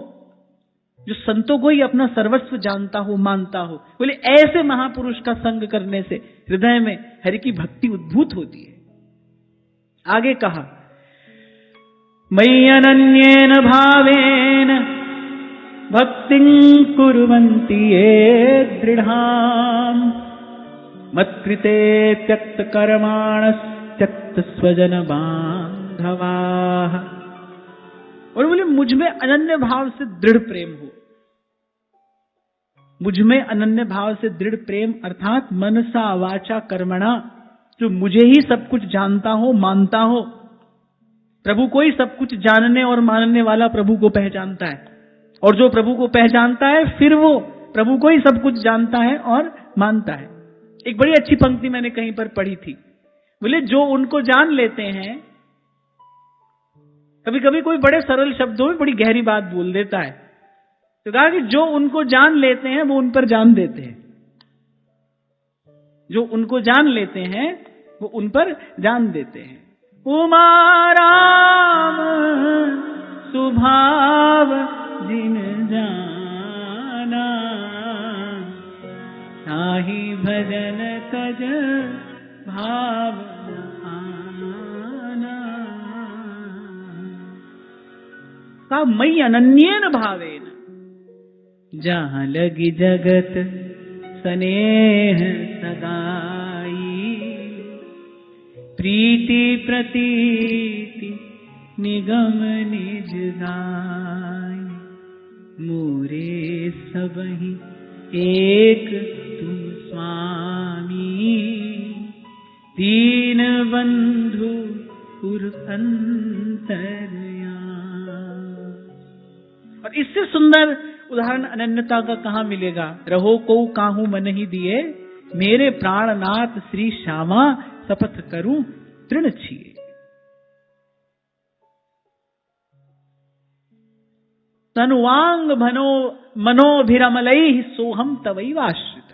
जो संतों को ही अपना सर्वस्व जानता हो मानता हो। बोले ऐसे महापुरुष का संग करने से हृदय में हरि की भक्ति उद्भूत होती है। आगे कहा, मयि अनन्येन भावेन भक्तिं कुर्वन्ति ये दृढाम्, मत्कृते त्यक्त कर्माणस् त्यक्त स्वजन बांधवाः। और बोले मुझ में अनन्य भाव से दृढ़ प्रेम हो। मुझ में अनन्य भाव से दृढ़ प्रेम अर्थात मनसा वाचा कर्मणा, जो मुझे ही सब कुछ जानता हो मानता हो। प्रभु को ही सब कुछ जानने और मानने वाला प्रभु को पहचानता है, और जो प्रभु को पहचानता है फिर वो प्रभु को ही सब कुछ जानता है और मानता है। एक बड़ी अच्छी पंक्ति मैंने कहीं पर पढ़ी थी, बोले जो उनको जान लेते हैं, कभी कभी कोई बड़े सरल शब्दों में बड़ी गहरी बात बोल देता है, तो कहा कि जो उनको जान लेते हैं वो उन पर जान देते हैं। जो उनको जान लेते हैं वो उन पर जान देते हैं। उमा राम सुभाव जिन जाना, ताहि भजन कज भाव आना। का मयि अनन्येन भावेन, जहां लगी जगत स्नेह सगाई, प्रीति प्रतीति निगम निज गाय, मोरे सबहि एक तुम स्वामी, दीन बंधु पुर अंतरयामी। और इससे सुंदर उदाहरण अनन्यता का कहां मिलेगा। रहो को काहू मन ही दिए, मेरे प्राणनाथ श्री श्यामा, शपथ करूं तृण छिए। तनुवांग मनोभिरमलैः सोहम तवैवाश्रित।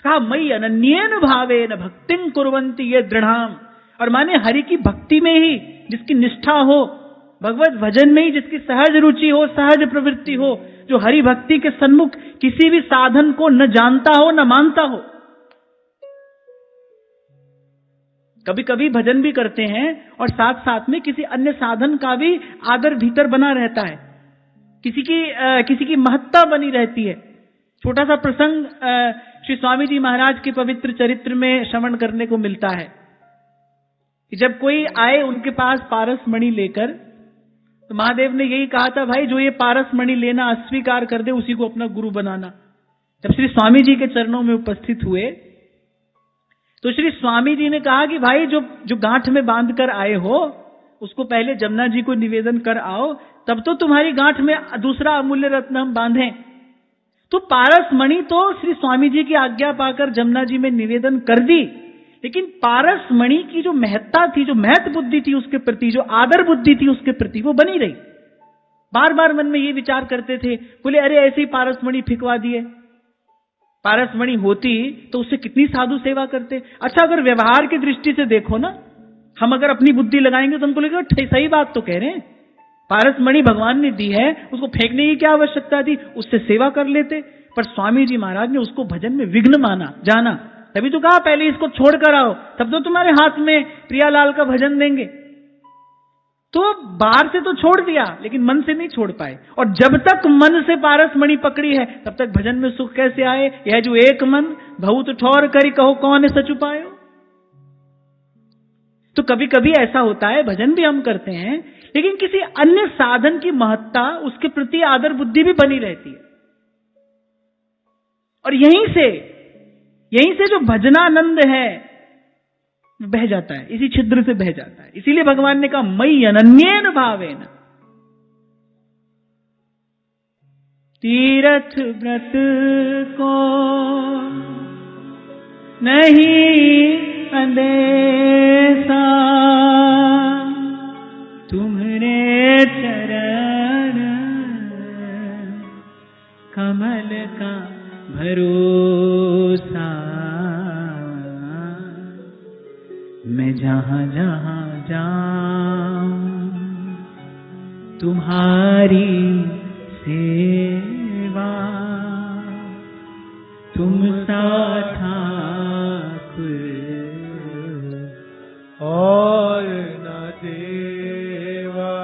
कहा मयि अनन्येन भावेन भक्तिं कुर्वन्ति ये दृढ़ाम। और माने हरि की भक्ति में ही जिसकी निष्ठा हो, भगवत भजन में ही जिसकी सहज रुचि हो, सहज प्रवृत्ति हो, जो हरि भक्ति के सन्मुख किसी भी साधन को न जानता हो न मानता हो। कभी कभी भजन भी करते हैं और साथ साथ में किसी अन्य साधन का भी आदर भीतर बना रहता है, किसी की महत्ता बनी रहती है। छोटा सा प्रसंग श्री स्वामी जी महाराज के पवित्र चरित्र में श्रवण करने को मिलता है कि जब कोई आए उनके पास पारस मणि लेकर, तो महादेव ने यही कहा था, भाई जो ये पारस मणि लेना अस्वीकार कर दे उसी को अपना गुरु बनाना। जब श्री स्वामी जी के चरणों में उपस्थित हुए तो श्री स्वामी जी ने कहा कि भाई जो गांठ में बांध कर आए हो उसको पहले जमुना जी को निवेदन कर आओ, तब तो तुम्हारी गांठ में दूसरा अमूल्य रत्न हम बांधें। तो पारस मणि तो श्री स्वामी जी की आज्ञा पाकर जमुना जी में निवेदन कर दी, लेकिन पारस मणि की जो महत्ता थी, जो महत्व बुद्धि थी उसके प्रति, जो आदर बुद्धि थी उसके प्रति, वो बनी रही। बार बार मन में ये विचार करते थे, बोले अरे ऐसे ही पारस मणि फिकवा दिए, पारसमणि होती तो उससे कितनी साधु सेवा करते। अच्छा, अगर व्यवहार की दृष्टि से देखो ना, हम अगर अपनी बुद्धि लगाएंगे तो हमको लगेगा सही बात तो कह रहे हैं, पारसमणि भगवान ने दी है, उसको फेंकने की क्या आवश्यकता थी, उससे सेवा कर लेते। पर स्वामी जी महाराज ने उसको भजन में विघ्न माना जाना, तभी तो कहा पहले इसको छोड़ कर आओ, तब तो तुम्हारे हाथ में प्रियालाल का भजन देंगे। तो बाहर से तो छोड़ दिया, लेकिन मन से नहीं छोड़ पाए। और जब तक मन से पारसमणि पकड़ी है, तब तक भजन में सुख कैसे आए। यह जो एक मन बहुत ठौर करी कहो कौन सच उपायो। तो कभी कभी ऐसा होता है, भजन भी हम करते हैं, लेकिन किसी अन्य साधन की महत्ता, उसके प्रति आदर बुद्धि भी बनी रहती है। और यहीं से जो भजनानंद है बह जाता है, इसी छिद्र से बह जाता है। इसीलिए भगवान ने कहा मयि अनन्येन भावेन। तीर्थ व्रत को नहीं अंदेशा, तुम्हारे चरण कमल का भरोसा। मैं जहां जहां जाऊं तुम्हारी सेवा, तुम सा ठाकुर और न देवा।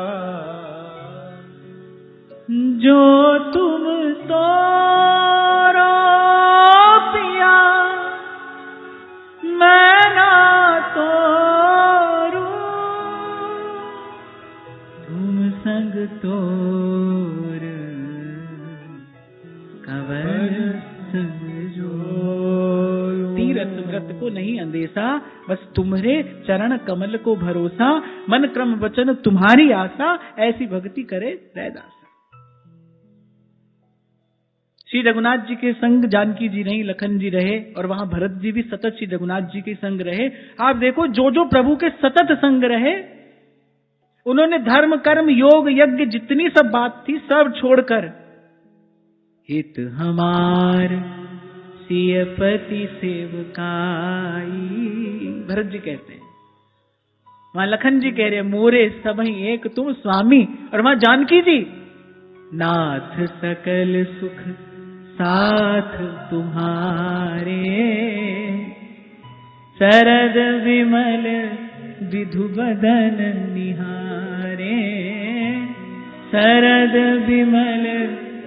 जो तुम तो पिया मैं ना तोरू, तुम संग तोर कवर संग जोरू। तीर्थ व्रत को नहीं अंदेशा, बस तुम्हारे चरण कमल को भरोसा। मन क्रम वचन तुम्हारी आशा, ऐसी भक्ति करे रैदासा। श्री रघुनाथ जी के संग जानकी जी नहीं, लखन जी रहे, और वहां भरत जी भी सतत श्री रघुनाथ जी के संग रहे। आप देखो, जो जो प्रभु के सतत संग रहे, उन्होंने धर्म कर्म योग यज्ञ जितनी सब बात थी सब छोड़कर हित हमार सियपति सेवकाई, भरत जी कहते हैं। वहां लखन जी कह रहे मोरे सबहि एक तुम स्वामी, और वहां जानकी जी नाथ सकल सुख साथ तुम्हारे, शरद विमल विधु बदन निहारे, शरद विमल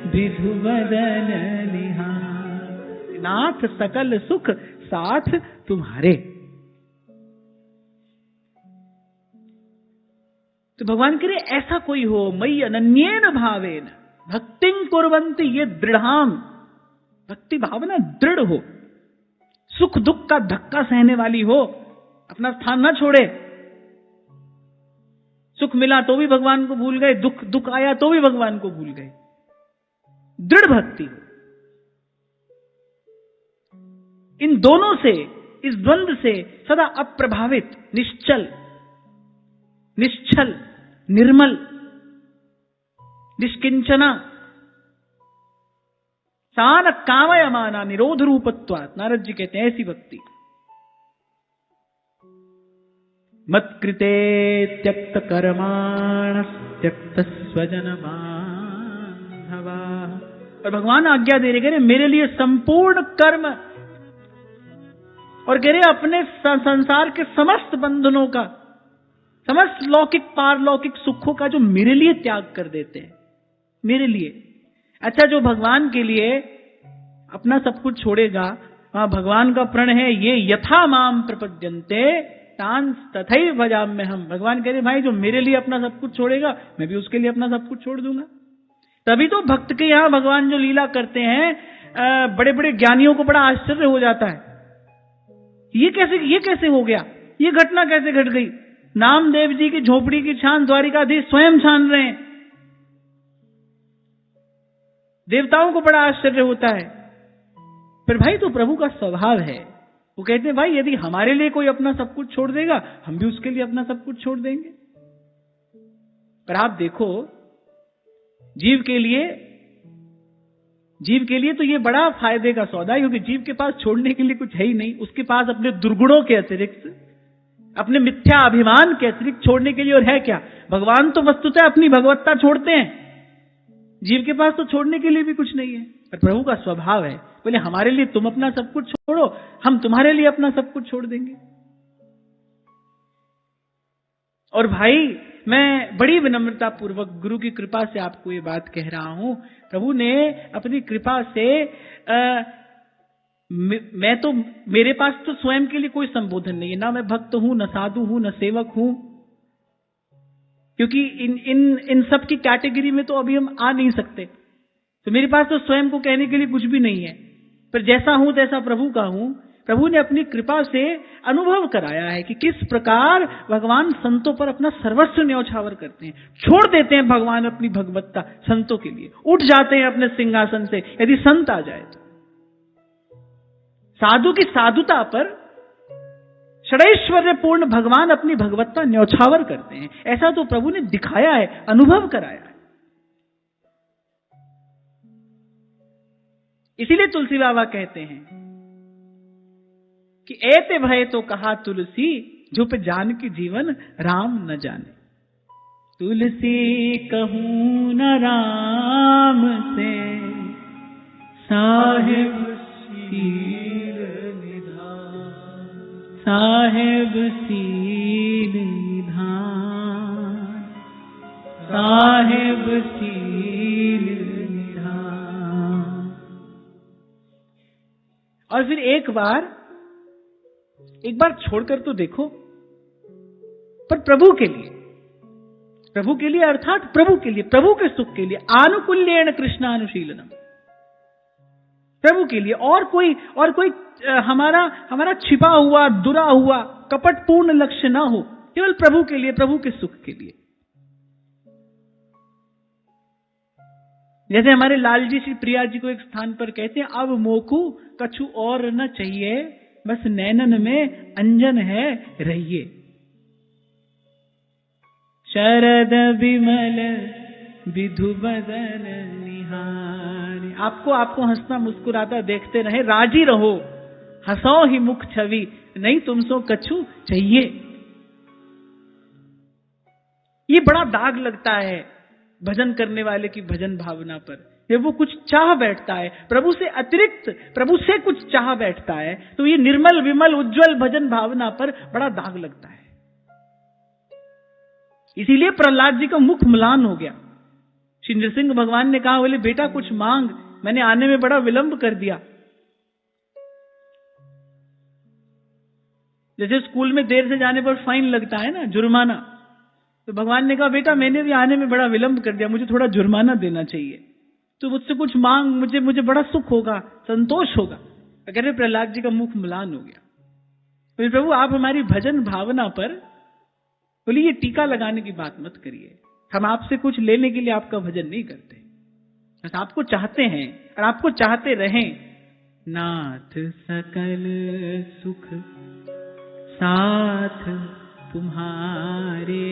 विधु बदन निहारे। नाथ सकल सुख साथ तुम्हारे। तो भगवान कह रहे ऐसा कोई हो, मयि अनन्येन भावेन भक्तिं कुर्वन्ति ये दृढ़ाम, भक्ति भावना दृढ़ हो, सुख दुख का धक्का सहने वाली हो, अपना स्थान ना छोड़े। सुख मिला तो भी भगवान को भूल गए, दुख आया तो भी भगवान को भूल गए। दृढ़ भक्ति हो। इन दोनों से, इस द्वंद्व से सदा अप्रभावित, निश्चल, निर्मल, निष्किंचना, सान कामयमाना निरोध रूपत्वात्। नारद जी कहते हैं ऐसी भक्ति। मत कृते त्यक्त कर्माण त्यक्त स्वजन बांधवा। और भगवान आज्ञा दे रहे, कह रहे मेरे लिए संपूर्ण कर्म, और कह रहे अपने संसार के समस्त बंधनों का, समस्त लौकिक पारलौकिक सुखों का जो मेरे लिए त्याग कर देते हैं, मेरे लिए। अच्छा, जो भगवान के लिए अपना सब कुछ छोड़ेगा, भगवान का प्रण है ये यथा माम प्रपद्यन्ते तान तथैव भजाम्य हम। भगवान कह रहे भाई जो मेरे लिए अपना सब कुछ छोड़ेगा, मैं भी उसके लिए अपना सब कुछ छोड़ दूंगा। तभी तो भक्त के यहां भगवान जो लीला करते हैं, बड़े बड़े ज्ञानियों को बड़ा आश्चर्य हो जाता है, ये कैसे हो गया, ये घटना कैसे घट गई। नामदेव जी की झोपड़ी की छान द्वारिकाधीश स्वयं छान रहे हैं। देवताओं को बड़ा आश्चर्य होता है, पर भाई तो प्रभु का स्वभाव है। वो कहते हैं भाई यदि हमारे लिए कोई अपना सब कुछ छोड़ देगा, हम भी उसके लिए अपना सब कुछ छोड़ देंगे। पर आप देखो, जीव के लिए जीव के लिए तो ये बड़ा फायदे का सौदा है, क्योंकि जीव के पास छोड़ने के लिए कुछ है ही नहीं। उसके पास अपने दुर्गुणों के अतिरिक्त, अपने मिथ्या अभिमान के अतिरिक्त छोड़ने के लिए और है क्या? भगवान तो वस्तुतः अपनी भगवत्ता छोड़ते हैं, जीव के पास तो छोड़ने के लिए भी कुछ नहीं है। पर प्रभु का स्वभाव है, बोले हमारे लिए तुम अपना सब कुछ छोड़ो, हम तुम्हारे लिए अपना सब कुछ छोड़ देंगे। और भाई मैं बड़ी विनम्रता पूर्वक गुरु की कृपा से आपको ये बात कह रहा हूं, प्रभु ने अपनी कृपा से मैं तो, मेरे पास तो स्वयं के लिए कोई संबोधन नहीं है, ना मैं भक्त हूं, न साधु हूं, न सेवक हूं, क्योंकि इन सब की कैटेगरी में तो अभी हम आ नहीं सकते। तो मेरे पास तो स्वयं को कहने के लिए कुछ भी नहीं है, पर जैसा हूं तैसा प्रभु का हूं। प्रभु ने अपनी कृपा से अनुभव कराया है कि किस प्रकार भगवान संतों पर अपना सर्वस्व न्यौछावर करते हैं, छोड़ देते हैं भगवान अपनी भगवत्ता संतों के लिए, उठ जाते हैं अपने सिंहासन से यदि संत आ जाए तो। साधु की साधुता पर षडैश्वर्य पूर्ण भगवान अपनी भगवत्ता न्यौछावर करते हैं, ऐसा तो प्रभु ने दिखाया है, अनुभव कराया है। इसीलिए तुलसी बाबा कहते हैं कि ऐते भय तो कहा तुलसी, झुप जान की जीवन राम न जाने। तुलसी कहूं न राम से, साहिब सील निधान, साहिब सील निधान, साहिब सील निधान। और फिर एक बार छोड़कर तो देखो, पर प्रभु के लिए अर्थात प्रभु के लिए, प्रभु के सुख के लिए, आनुकूल्येन कृष्णानुशीलनम, प्रभु के लिए। और कोई हमारा छिपा हुआ, दुरा हुआ, कपटपूर्ण लक्ष्य ना हो, केवल प्रभु के लिए, प्रभु के सुख के लिए। जैसे हमारे लाल जी श्री प्रिया जी को एक स्थान पर कहते हैं, अब मोकू कछु और न चाहिए, बस नैनन में अंजन है रहिए। शरद विमल विधु बदन निहार, आपको हंसना मुस्कुराता देखते रहे, राजी रहो, हंसो ही मुख छवि, नहीं तुमसो कछु चाहिए। ये बड़ा दाग लगता है भजन करने वाले की भजन भावना पर, जब वो कुछ चाह बैठता है, प्रभु से अतिरिक्त प्रभु से कुछ चाह बैठता है, तो ये निर्मल विमल उज्जवल भजन भावना पर बड़ा दाग लगता है। इसीलिए प्रहलाद जी का मुख म्लान हो गया। श्री नृसिंह भगवान ने कहा, बोले बेटा कुछ मांग, मैंने आने में बड़ा विलंब कर दिया। जैसे स्कूल में देर से जाने पर फाइन लगता है ना, जुर्माना, तो भगवान ने कहा बेटा मैंने भी आने में बड़ा विलंब कर दिया, मुझे थोड़ा जुर्माना देना चाहिए, तो मुझसे कुछ मांग, मुझे बड़ा सुख होगा, संतोष होगा। अगर प्रहलाद जी का मुख म्लान हो गया। बोले प्रभु आप हमारी भजन भावना पर, बोले ये टीका लगाने की बात मत करिए, हम आपसे कुछ लेने के लिए आपका भजन नहीं करते, बस आपको चाहते हैं और आपको चाहते रहें। नाथ सकल सुख साथ तुम्हारे,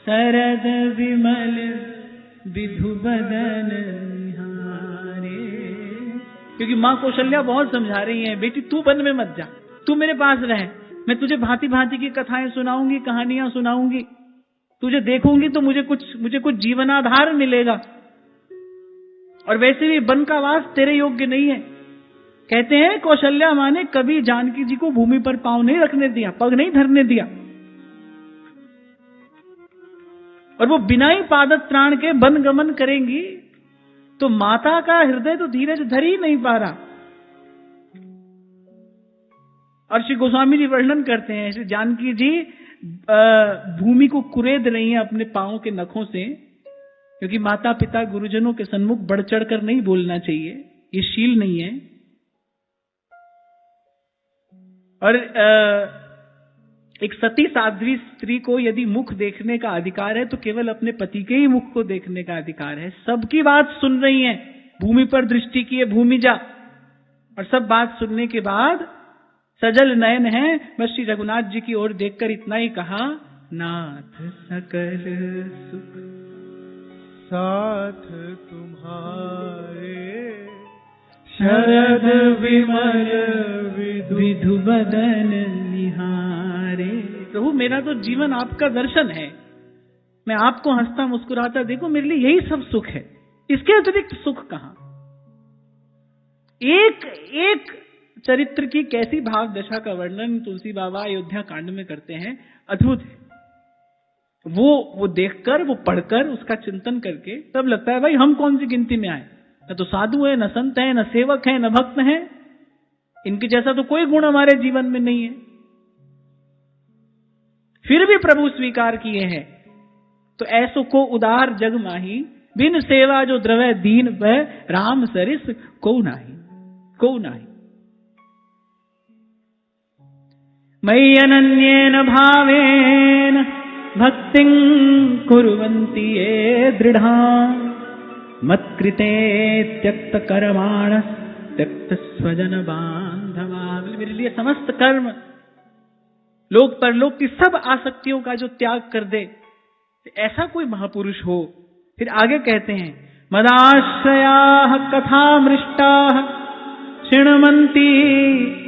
शरद विमल विधु बदन निहारे। क्योंकि मां कौशल्या बहुत समझा रही है, बेटी तू वन में मत जा, तू मेरे पास रह, मैं तुझे भांति भांति की कथाएं सुनाऊंगी, कहानियां सुनाऊंगी, तुझे देखूंगी तो मुझे कुछ जीवनाधार मिलेगा। और वैसे भी वन का वास तेरे योग्य नहीं है। कहते हैं कौशल्या मां ने कभी जानकी जी को भूमि पर पांव नहीं रखने दिया, पग नहीं धरने दिया, और वो बिना ही पादत त्राण के वन गमन करेंगी, तो माता का हृदय तो धीरज धर ही नहीं पा रहा। और श्री गोस्वामी जी वर्णन करते हैं, श्री जानकी जी भूमि को कुरेद रही हैं अपने पांवों के नखों से, क्योंकि माता पिता गुरुजनों के सन्मुख बढ़ चढ़ कर नहीं बोलना चाहिए, ये शील नहीं है। और एक सती साध्वी स्त्री को यदि मुख देखने का अधिकार है तो केवल अपने पति के ही मुख को देखने का अधिकार है। सबकी बात सुन रही हैं, भूमि पर दृष्टि किए भूमि जा, और सब बात सुनने के बाद सजल नयन है, बस श्री रघुनाथ जी की ओर देखकर इतना ही कहा, नाथ सकल सुख साथ तुम्हारे, शरद विमल विधु बदन निहारे। प्रभु मेरा तो जीवन आपका दर्शन है, मैं आपको हंसता मुस्कुराता देखो, मेरे लिए यही सब सुख है, इसके अतिरिक्त सुख कहां। एक एक चरित्र की कैसी भाव दशा का वर्णन तुलसी बाबा अयोध्या कांड में करते हैं, अद्भुत है। वो देखकर, वो पढ़कर, उसका चिंतन करके तब लगता है भाई हम कौन सी गिनती में आए, न तो साधु है, न संत है, न सेवक है, न भक्त है, इनके जैसा तो कोई गुण हमारे जीवन में नहीं है, फिर भी प्रभु स्वीकार किए हैं। तो ऐसो को उदार जग माही, बिन सेवा जो द्रवै दीन वह, राम सरिस को नाही, को नाही। मयि अनन्येन भावेन भक्तिं कुर्वन्ति ये दृढ़ा, मत्कृते त्यक्त कर्माण त्यक्त स्वजन बांधवा। मेरे लिए समस्त कर्म, लोक परलोक की सब आसक्तियों का जो त्याग कर दे, ऐसा कोई महापुरुष हो। फिर आगे कहते हैं, मदाश्रयाः कथामृष्टाः शृण्वन्ति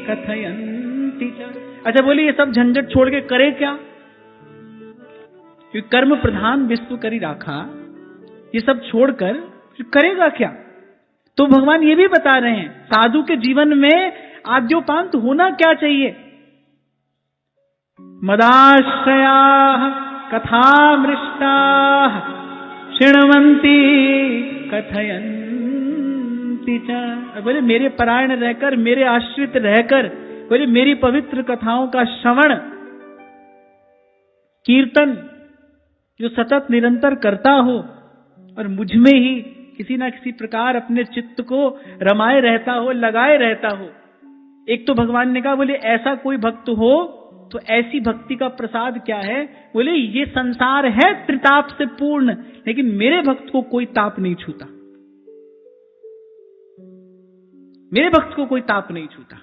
कथयन्ति च। अच्छा बोलिए, ये सब झंझट छोड़ के करे क्या? क्योंकि कर्म प्रधान विश्व करी राखा, ये सब छोड़कर करेगा क्या? तो भगवान ये भी बता रहे हैं, साधु के जीवन में आद्योपांत होना क्या चाहिए। मदाश्रयाः कथामृष्टाः शृण्वन्ति कथयन्ति च। बोले मेरे परायण रहकर, मेरे आश्रित रहकर, बोले मेरी पवित्र कथाओं का श्रवण कीर्तन जो सतत निरंतर करता हो और मुझ में ही किसी ना किसी प्रकार अपने चित्त को रमाए रहता हो, लगाए रहता हो। एक तो भगवान ने कहा, बोले ऐसा कोई भक्त हो तो ऐसी भक्ति का प्रसाद क्या है? बोले ये संसार है त्रिताप से पूर्ण, लेकिन मेरे भक्त को कोई ताप नहीं छूता, मेरे भक्त को कोई ताप नहीं छूता।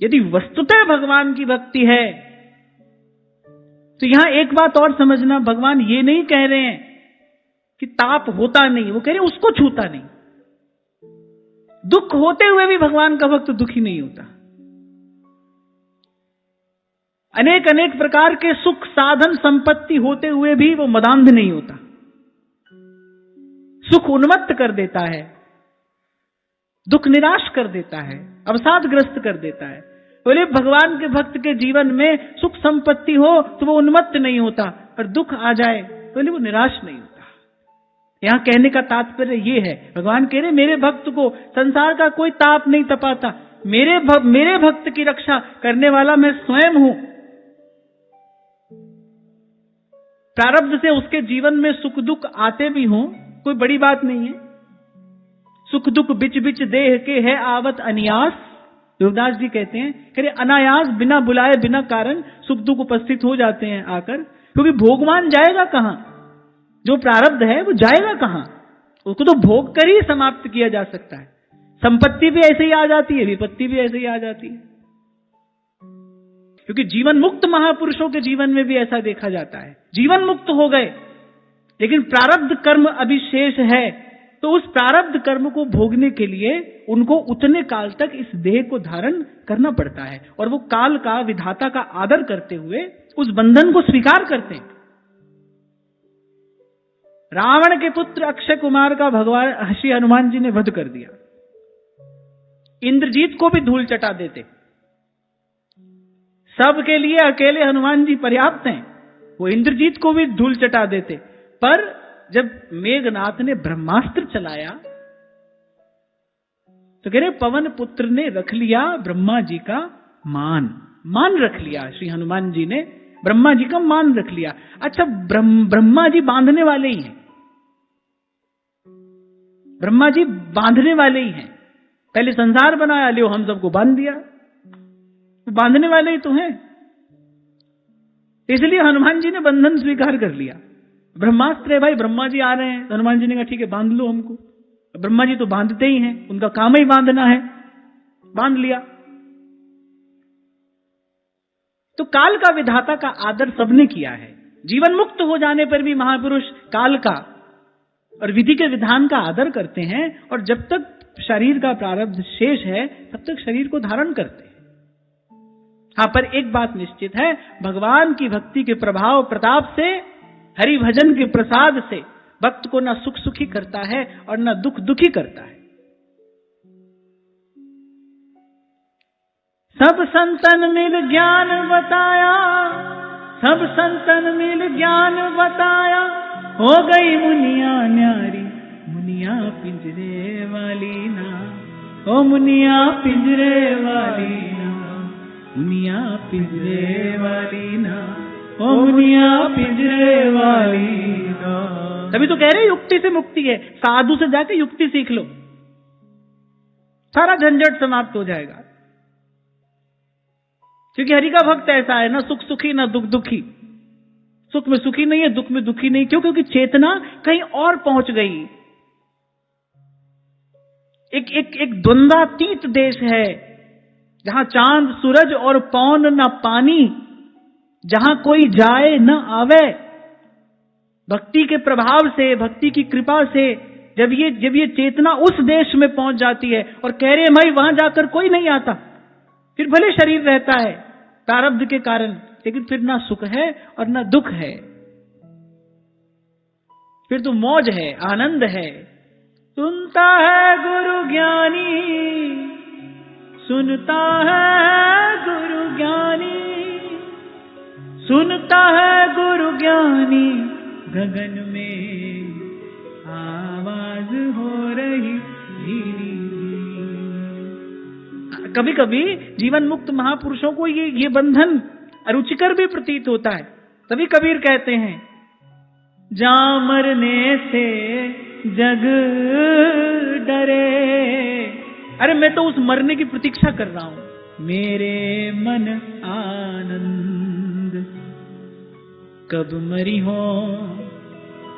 यदि वस्तुतः भगवान की भक्ति है तो यहां एक बात और समझना, भगवान ये नहीं कह रहे हैं कि ताप होता नहीं, वो कह रहे हैं उसको छूता नहीं। दुख होते हुए भी भगवान का भक्त दुखी नहीं होता। अनेक अनेक प्रकार के सुख साधन संपत्ति होते हुए भी वो मदांध नहीं होता। सुख उन्मत्त कर देता है, दुख निराश कर देता है, अवसादग्रस्त कर देता है। बोले भगवान के भक्त के जीवन में सुख संपत्ति हो तो वो उन्मत्त नहीं होता, और दुख आ जाए बोले वो निराश नहीं होता। यहां कहने का तात्पर्य ये है, भगवान कह रहे मेरे भक्त को संसार का कोई ताप नहीं तपाता, मेरे भक्त की रक्षा करने वाला मैं स्वयं हूं। प्रारब्ध से उसके जीवन में सुख दुख आते भी हों, कोई बड़ी बात नहीं है। सुख दुख बिच बिच देह के है आवत अनियास, देवदास जी कहते हैं, कह रहे अनायास बिना बुलाए बिना कारण सुख दुख उपस्थित हो जाते हैं आकर, क्योंकि भोगवान जाएगा कहां? जो प्रारब्ध है वो जाएगा कहां? उसको तो भोग कर ही समाप्त किया जा सकता है। संपत्ति भी ऐसे ही आ जाती है, विपत्ति भी ऐसे ही आ जाती है, क्योंकि जीवन मुक्त महापुरुषों के जीवन में भी ऐसा देखा जाता है। जीवन मुक्त हो गए लेकिन प्रारब्ध कर्म अभी शेष है, तो उस प्रारब्ध कर्म को भोगने के लिए उनको उतने काल तक इस देह को धारण करना पड़ता है, और वो काल का विधाता का आदर करते हुए उस बंधन को स्वीकार करते हैं। रावण के पुत्र अक्षय कुमार का भगवान श्री हनुमान जी ने वध कर दिया। इंद्रजीत को भी धूल चटा देते, सबके लिए अकेले हनुमान जी पर्याप्त हैं, वो इंद्रजीत को भी धूल चटा देते। पर जब मेघनाथ ने ब्रह्मास्त्र चलाया तो कह रहे पवन पुत्र ने रख लिया ब्रह्मा जी का मान रख लिया। श्री हनुमान जी ने ब्रह्मा जी का मान रख लिया। अच्छा, ब्रह्मा जी बांधने वाले ही हैं, ब्रह्मा जी बांधने वाले ही हैं। पहले संसार बनाया, लियो हम सबको बांध दिया, तो बांधने वाले ही तो हैं। इसलिए हनुमान जी ने बंधन स्वीकार कर लिया। ब्रह्मास्त्र है भाई, ब्रह्मा जी आ रहे हैं, तो हनुमान जी ने कहा ठीक है बांध लो हमको। ब्रह्मा जी तो बांधते ही हैं, उनका काम ही बांधना है, बांध लिया। तो काल का विधाता का आदर सबने किया है। जीवन मुक्त हो जाने पर भी महापुरुष काल का और विधि के विधान का आदर करते हैं, और जब तक शरीर का प्रारब्ध शेष है तब तक शरीर को धारण करते हैं। हाँ, पर एक बात निश्चित है, भगवान की भक्ति के प्रभाव प्रताप से, हरि भजन के प्रसाद से भक्त को न सुख सुखी करता है और न दुख दुखी करता है। सब संतन मिल ज्ञान बताया, सब संतन मिल ज्ञान बताया, हो गई मुनिया न्यारी, मुनिया पिंजरे वाली ना, ओ मुनिया पिंजरे वाली ना, मुनिया पिंजरे वाली ना, ओ मुनिया पिंजरे वाली ना। तभी तो कह रहे युक्ति से मुक्ति है, साधु से जाके युक्ति सीख लो, सारा झंझट समाप्त हो जाएगा। क्योंकि हरि का भक्त ऐसा है, ना सुख सुखी ना दुख दुखी, सुख में सुखी नहीं है, दुख में दुखी नहीं। क्यों? क्योंकि चेतना कहीं और पहुंच गई। एक द्वंद्वातीत देश है, जहां चांद सूरज और पौन न पानी, जहां कोई जाए न आवे। भक्ति के प्रभाव से, भक्ति की कृपा से जब ये चेतना उस देश में पहुंच जाती है और कह रहे भाई वहां जाकर कोई नहीं आता, फिर भले शरीर रहता है प्रारब्ध के कारण, लेकिन फिर ना सुख है और ना दुख है, फिर तो मौज है, आनंद है। सुनता है गुरु ज्ञानी, सुनता है गुरु ज्ञानी, सुनता है गुरु ज्ञानी, गगन में आवाज हो रही धीरी। कभी कभी जीवन मुक्त महापुरुषों को ये बंधन अरुचिकर भी प्रतीत होता है। तभी कबीर कहते हैं, जा मरने से जग डरे, अरे मैं तो उस मरने की प्रतीक्षा कर रहा हूं। मेरे मन आनंद, कब मरी हो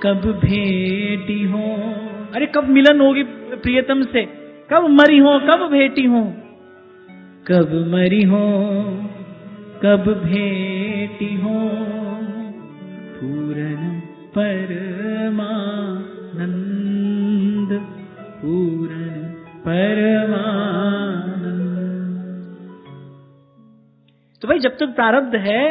कब भेटी हो, अरे कब मिलन होगी प्रियतम से, कब मरी हो कब भेटी हो, कब मरी हो कब भेटी हो, पूरन परमानंद, पूरन परमानंद। तो भाई जब तक प्रारब्ध है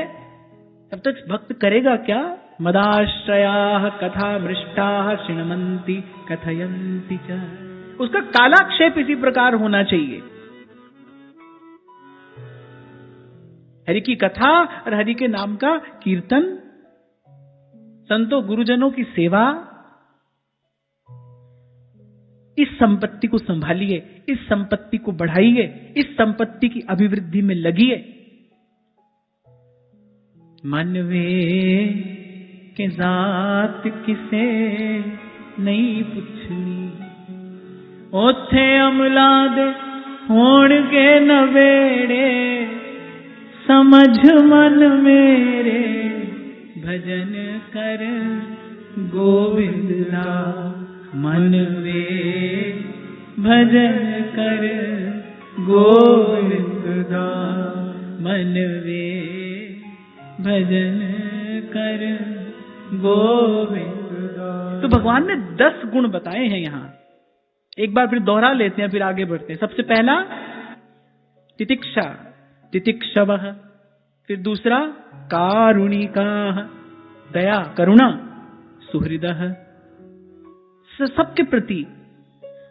तब तक भक्त करेगा क्या? मदाश्रयाः कथा मृष्टाः शृण्वन्ति कथयन्ति च। उसका कालाक्षेप इसी प्रकार होना चाहिए। हरि की कथा और हरि के नाम का कीर्तन, संतों गुरुजनों की सेवा, इस संपत्ति को संभालिए, इस संपत्ति को बढ़ाइए, इस संपत्ति की अभिवृद्धि में लगिए। मनवे के जात किसे नहीं पुछनी, ओथे अमला दे होणगे नवेड़े, समझ मन मेरे भजन कर गोविंद दा, मन वे भजन कर गोविंद दा, मन वे भजन कर गोविंद दा। तो भगवान ने 10 गुण बताए हैं यहां, एक बार फिर दोहरा लेते हैं, फिर आगे बढ़ते हैं। सबसे पहला तितिक्षा, तितिक्षवः, फिर दूसरा कारुणिकाः, दया करुणा, सुहृदः, सबके प्रति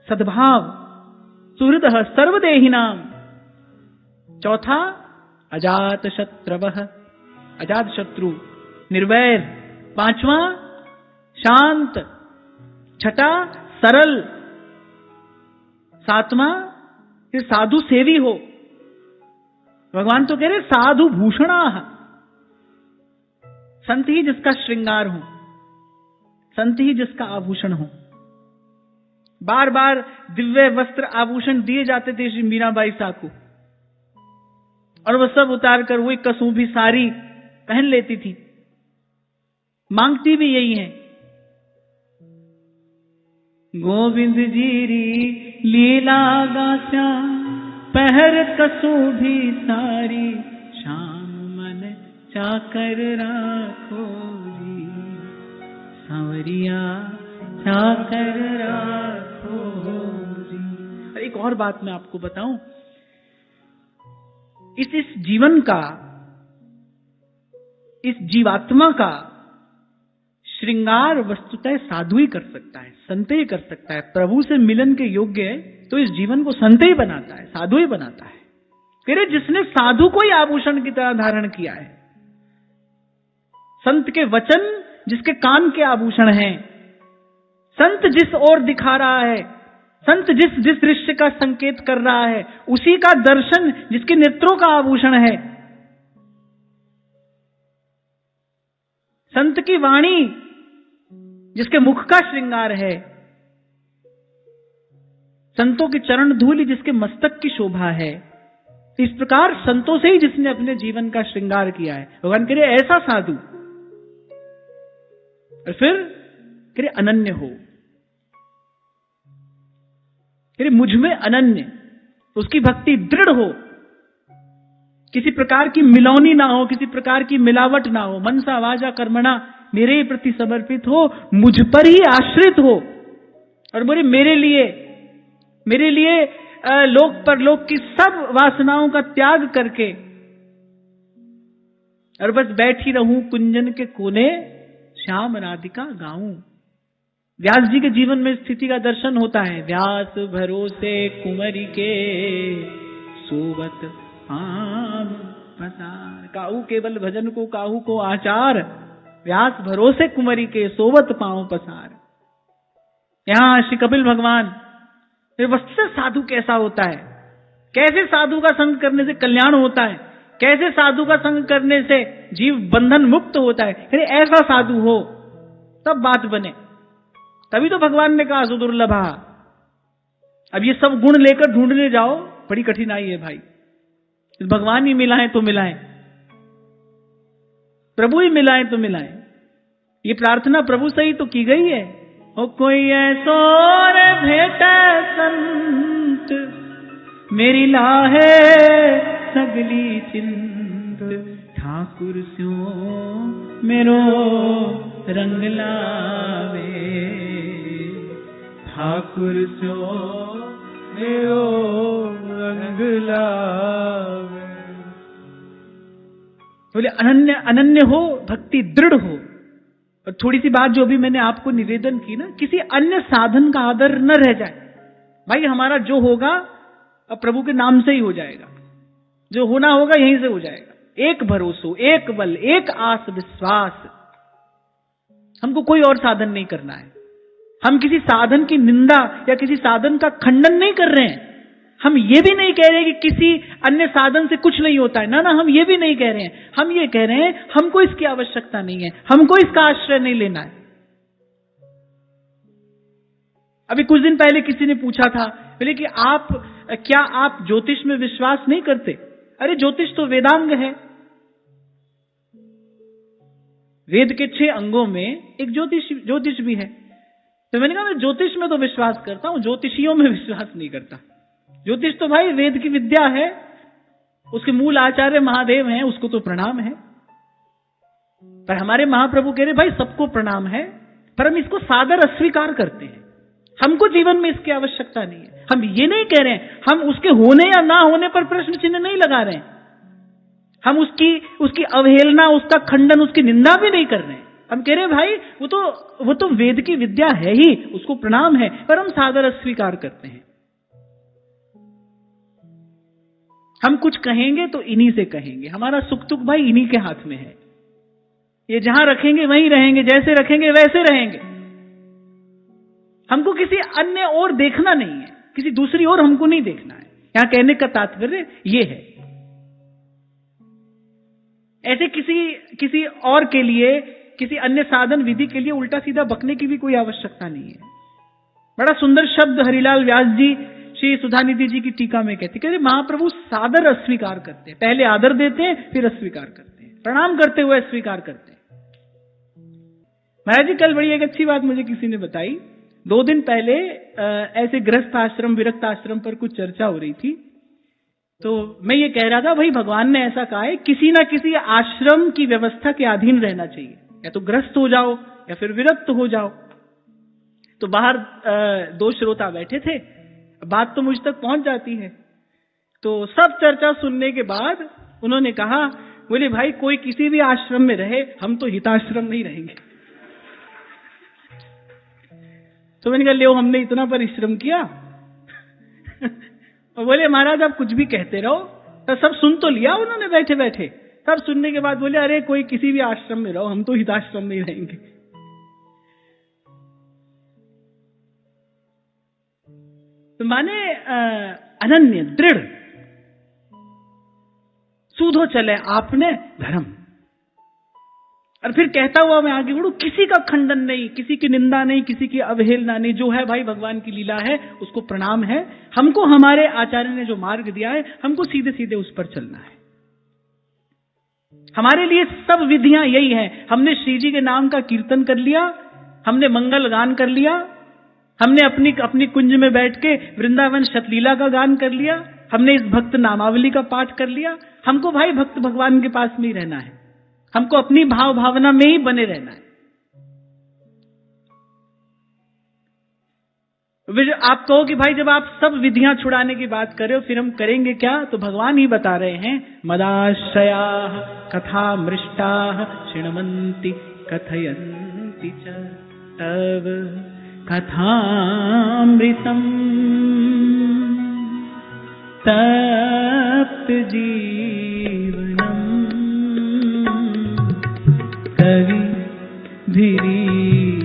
सद्भाव, सुहृदः सर्वदेहिनाम। चौथा अजात शत्रवः, अजात शत्रु, निर्वैर। पांचवा शांत। छठा सरल। सातवां फिर साधु सेवी हो। भगवान तो कह रहे साधु भूषणाः, संत ही जिसका श्रृंगार हो, संत ही जिसका आभूषण हो। बार बार दिव्य वस्त्र आभूषण दिए जाते थे श्री मीराबाई साहू, और वह सब उतार कर वही कसूंभी साड़ी पहन लेती थी। मांगती भी यही है, गोविंद जीरी लीला गास्या, पहर कसूंभी सारी, शाम मन चाकर राखो जी, सांवरिया कर राखो जी। और एक और बात मैं आपको बताऊं, इस जीवन का, इस जीवात्मा का श्रृंगार वस्तुतः साधु ही कर सकता है, संत ही कर सकता है। प्रभु से मिलन के योग्य है तो इस जीवन को संत ही बनाता है, साधु ही बनाता है। कह रहे जिसने साधु को ही आभूषण की तरह धारण किया है, संत के वचन जिसके कान के आभूषण हैं, संत जिस ओर दिखा रहा है, संत जिस दृश्य का संकेत कर रहा है, उसी का दर्शन जिसके नेत्रों का आभूषण है, संत की वाणी जिसके मुख का श्रृंगार है, संतों की चरण धूलि जिसके मस्तक की शोभा है, इस प्रकार संतों से ही जिसने अपने जीवन का श्रृंगार किया है। भगवान कह रहे ऐसा साधु, और फिर कह रहे अनन्य हो, कह रहे मुझ में अनन्य, उसकी भक्ति दृढ़ हो, किसी प्रकार की मिलौनी ना हो, किसी प्रकार की मिलावट ना हो, मनसा वाचा कर्मणा मेरे प्रति समर्पित हो, मुझ पर ही आश्रित हो, और मेरे लिए लोक परलोक की सब वासनाओं का त्याग करके और बस बैठी रहूं कुंजन के कोने श्याम राधिका गाऊं। व्यास जी के जीवन में स्थिति का दर्शन होता है। व्यास भरोसे कुंवरी के सोवत आम पसार, काहू केवल भजन को काहू को आचार, व्यास भरोसे कुंवरी के सोवत पांव पसार। यहां श्री कपिल भगवान वस्तुतः साधु कैसा होता है, कैसे साधु का संग करने से कल्याण होता है, कैसे साधु का संग करने से जीव बंधन मुक्त होता है, अरे ऐसा साधु हो तब बात बने। तभी तो भगवान ने कहा सुदुर्लभा। अब ये सब गुण लेकर ढूंढने जाओ बड़ी कठिनाई है भाई। भगवान ही मिलाएं तो मिलाएं, प्रभु ही मिलाएं तो मिलाएं। ये प्रार्थना प्रभु से ही तो की गई है। ओ कोई ऐसो रे भेटे संत, मेरी लाहे सगली चिंत, ठाकुर स्यो मेरो रंग लावे, ठाकुर स्यो मेरो रंग लावे। बोले अनन्य हो, भक्ति दृढ़ हो। और थोड़ी सी बात जो अभी मैंने आपको निवेदन की ना, किसी अन्य साधन का आदर न रह जाए। भाई हमारा जो होगा अब प्रभु के नाम से ही हो जाएगा, जो होना होगा यहीं से हो जाएगा। एक भरोसो, एक बल, एक आस विश्वास, हमको कोई और साधन नहीं करना है। हम किसी साधन की निंदा या किसी साधन का खंडन नहीं कर रहे हैं। हम ये भी नहीं कह रहे कि किसी अन्य साधन से कुछ नहीं होता है, ना हम ये भी नहीं कह रहे हैं। हम ये कह रहे हैं हमको इसकी आवश्यकता नहीं है, हमको इसका आश्रय नहीं लेना है। अभी कुछ दिन पहले किसी ने पूछा था, बोले कि क्या आप ज्योतिष में विश्वास नहीं करते? अरे ज्योतिष तो वेदांग है। वेद के 6 अंगों में एक ज्योतिष भी है। तो मैंने कहा मैं ज्योतिष में तो विश्वास करता हूं, ज्योतिषियों में विश्वास नहीं करता। ज्योतिष तो भाई वेद की विद्या है, उसके मूल आचार्य महादेव हैं, उसको तो प्रणाम है। पर हमारे महाप्रभु कह रहे भाई सबको प्रणाम है, पर हम इसको सादर अस्वीकार करते हैं। हमको जीवन में इसकी आवश्यकता नहीं है। हम ये नहीं कह रहे हैं, हम उसके होने या ना होने पर प्रश्न चिन्ह नहीं लगा रहे हैं। हम उसकी अवहेलना, उसका खंडन, उसकी निंदा भी नहीं कर रहे हैं। हम कह रहे हैं भाई वो तो वेद की विद्या है ही, उसको प्रणाम है, पर हम सादर अस्वीकार करते हैं। हम कुछ कहेंगे तो इन्हीं से कहेंगे। हमारा सुख दुख भाई इन्हीं के हाथ में है। ये जहां रखेंगे वहीं रहेंगे, जैसे रखेंगे वैसे रहेंगे। हमको किसी अन्य ओर देखना नहीं है, किसी दूसरी ओर हमको नहीं देखना है। यहां कहने का तात्पर्य ये है। ऐसे किसी और के लिए, किसी अन्य साधन विधि के लिए उल्टा सीधा बकने की भी कोई आवश्यकता नहीं है। बड़ा सुंदर शब्द हरिलाल व्यास जी श्री सुधानिधि जी की टीका में कहते महाप्रभु सादर अस्वीकार करते हैं। पहले आदर देते हैं, फिर अस्वीकार करते हैं, प्रणाम करते हुए अस्वीकार करते हैं। महाराज जी कल बड़ी एक अच्छी बात मुझे किसी ने बताई। 2 दिन पहले ऐसे गृहस्थ आश्रम, विरक्त आश्रम पर कुछ चर्चा हो रही थी। तो मैं ये कह रहा था भाई भगवान ने ऐसा कहा है किसी ना किसी आश्रम की व्यवस्था के अधीन रहना चाहिए, या तो गृहस्थ हो जाओ या फिर विरक्त हो जाओ। तो बाहर दो श्रोता बैठे थे, बात तो मुझ तक पहुंच जाती है। तो सब चर्चा सुनने के बाद उन्होंने कहा, बोले भाई कोई किसी भी आश्रम में रहे, हम तो हिताश्रम में ही रहेंगे। तो मैंने कहा ले हमने इतना परिश्रम किया। और बोले महाराज आप कुछ भी कहते रहो। तो सब सुन तो लिया उन्होंने बैठे बैठे, सब सुनने के बाद बोले अरे कोई किसी भी आश्रम में रहो, हम तो हिताश्रम में ही रहेंगे। तो माने अनन्य दृढ़ सूधो चले आपने धर्म। और फिर कहता हुआ मैं आगे बढ़ू, किसी का खंडन नहीं, किसी की निंदा नहीं, किसी की अवहेलना नहीं, जो है भाई भगवान की लीला है, उसको प्रणाम है। हमको हमारे आचार्य ने जो मार्ग दिया है, हमको सीधे सीधे उस पर चलना है। हमारे लिए सब विधियां यही हैं। हमने श्री जी के नाम का कीर्तन कर लिया, हमने मंगल गान कर लिया, हमने अपनी कुंज में बैठ के वृंदावन शतलीला का गान कर लिया, हमने इस भक्त नामावली का पाठ कर लिया। हमको भाई भक्त भगवान के पास में ही रहना है, हमको अपनी भाव भावना में ही बने रहना है। आप कहो कि भाई जब आप सब विधियां छुड़ाने की बात कर रहे हो, फिर हम करेंगे क्या? तो भगवान ही बता रहे हैं, मदाश्रया कथा मृष्टा शृण्वन्ति कथयन्ति च तव कथामृतम् तप्त जीवनम् कवि भिरीडितम्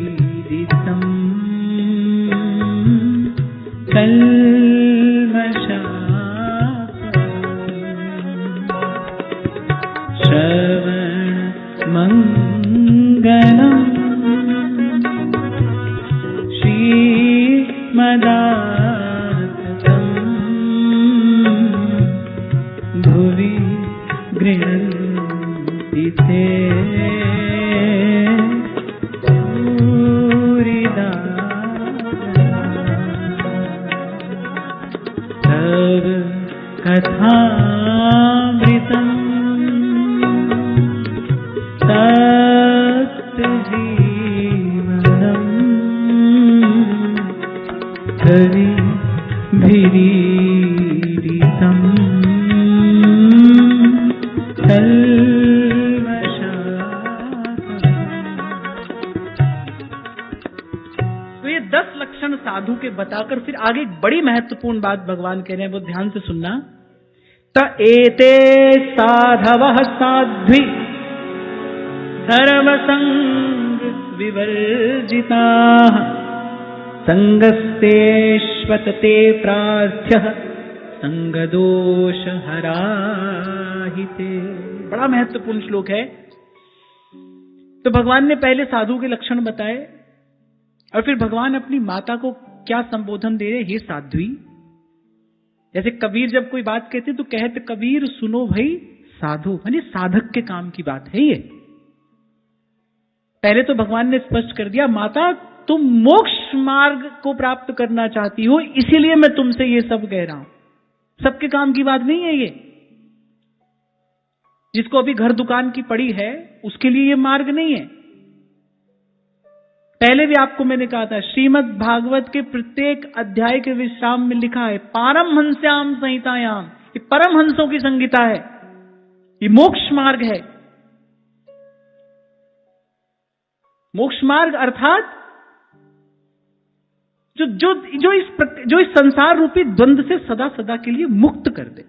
कल्मषापम् श्रवणमङ्गलम् श्रीमदाततम् भुवि गृह्णन्ति ते तव कथामृतम् तप्त जीवनम् कवि भिरीडितम् तो ये 10 लक्षण साधु के बताकर फिर आगे एक बड़ी महत्वपूर्ण बात भगवान कह रहे हैं, वो ध्यान से सुनना। त एते साधवः साध्वी सर्वसंग विवर्जिताः संगस्तेष्वतते प्रार्थ्यः संगदोष हराहिते। बड़ा महत्वपूर्ण श्लोक है। तो भगवान ने पहले साधु के लक्षण बताए और फिर भगवान अपनी माता को क्या संबोधन दे रहे, हे साध्वी। जैसे कबीर जब कोई बात कहते तो कहते कबीर सुनो भाई साधु, यानी साधक के काम की बात है ये। पहले तो भगवान ने स्पष्ट कर दिया, माता तुम मोक्ष मार्ग को प्राप्त करना चाहती हो, इसीलिए मैं तुमसे ये सब कह रहा हूं। सबके काम की बात नहीं है ये। जिसको अभी घर दुकान की पड़ी है उसके लिए ये मार्ग नहीं है। पहले भी आपको मैंने कहा था, श्रीमद् भागवत के प्रत्येक अध्याय के विश्राम में लिखा है पारमहंस्याम संहितायाम, ये परमहंसों की संहिता है, ये मोक्ष मार्ग है। मोक्ष मार्ग अर्थात जो इस संसार रूपी द्वंद्व से सदा सदा के लिए मुक्त कर दे।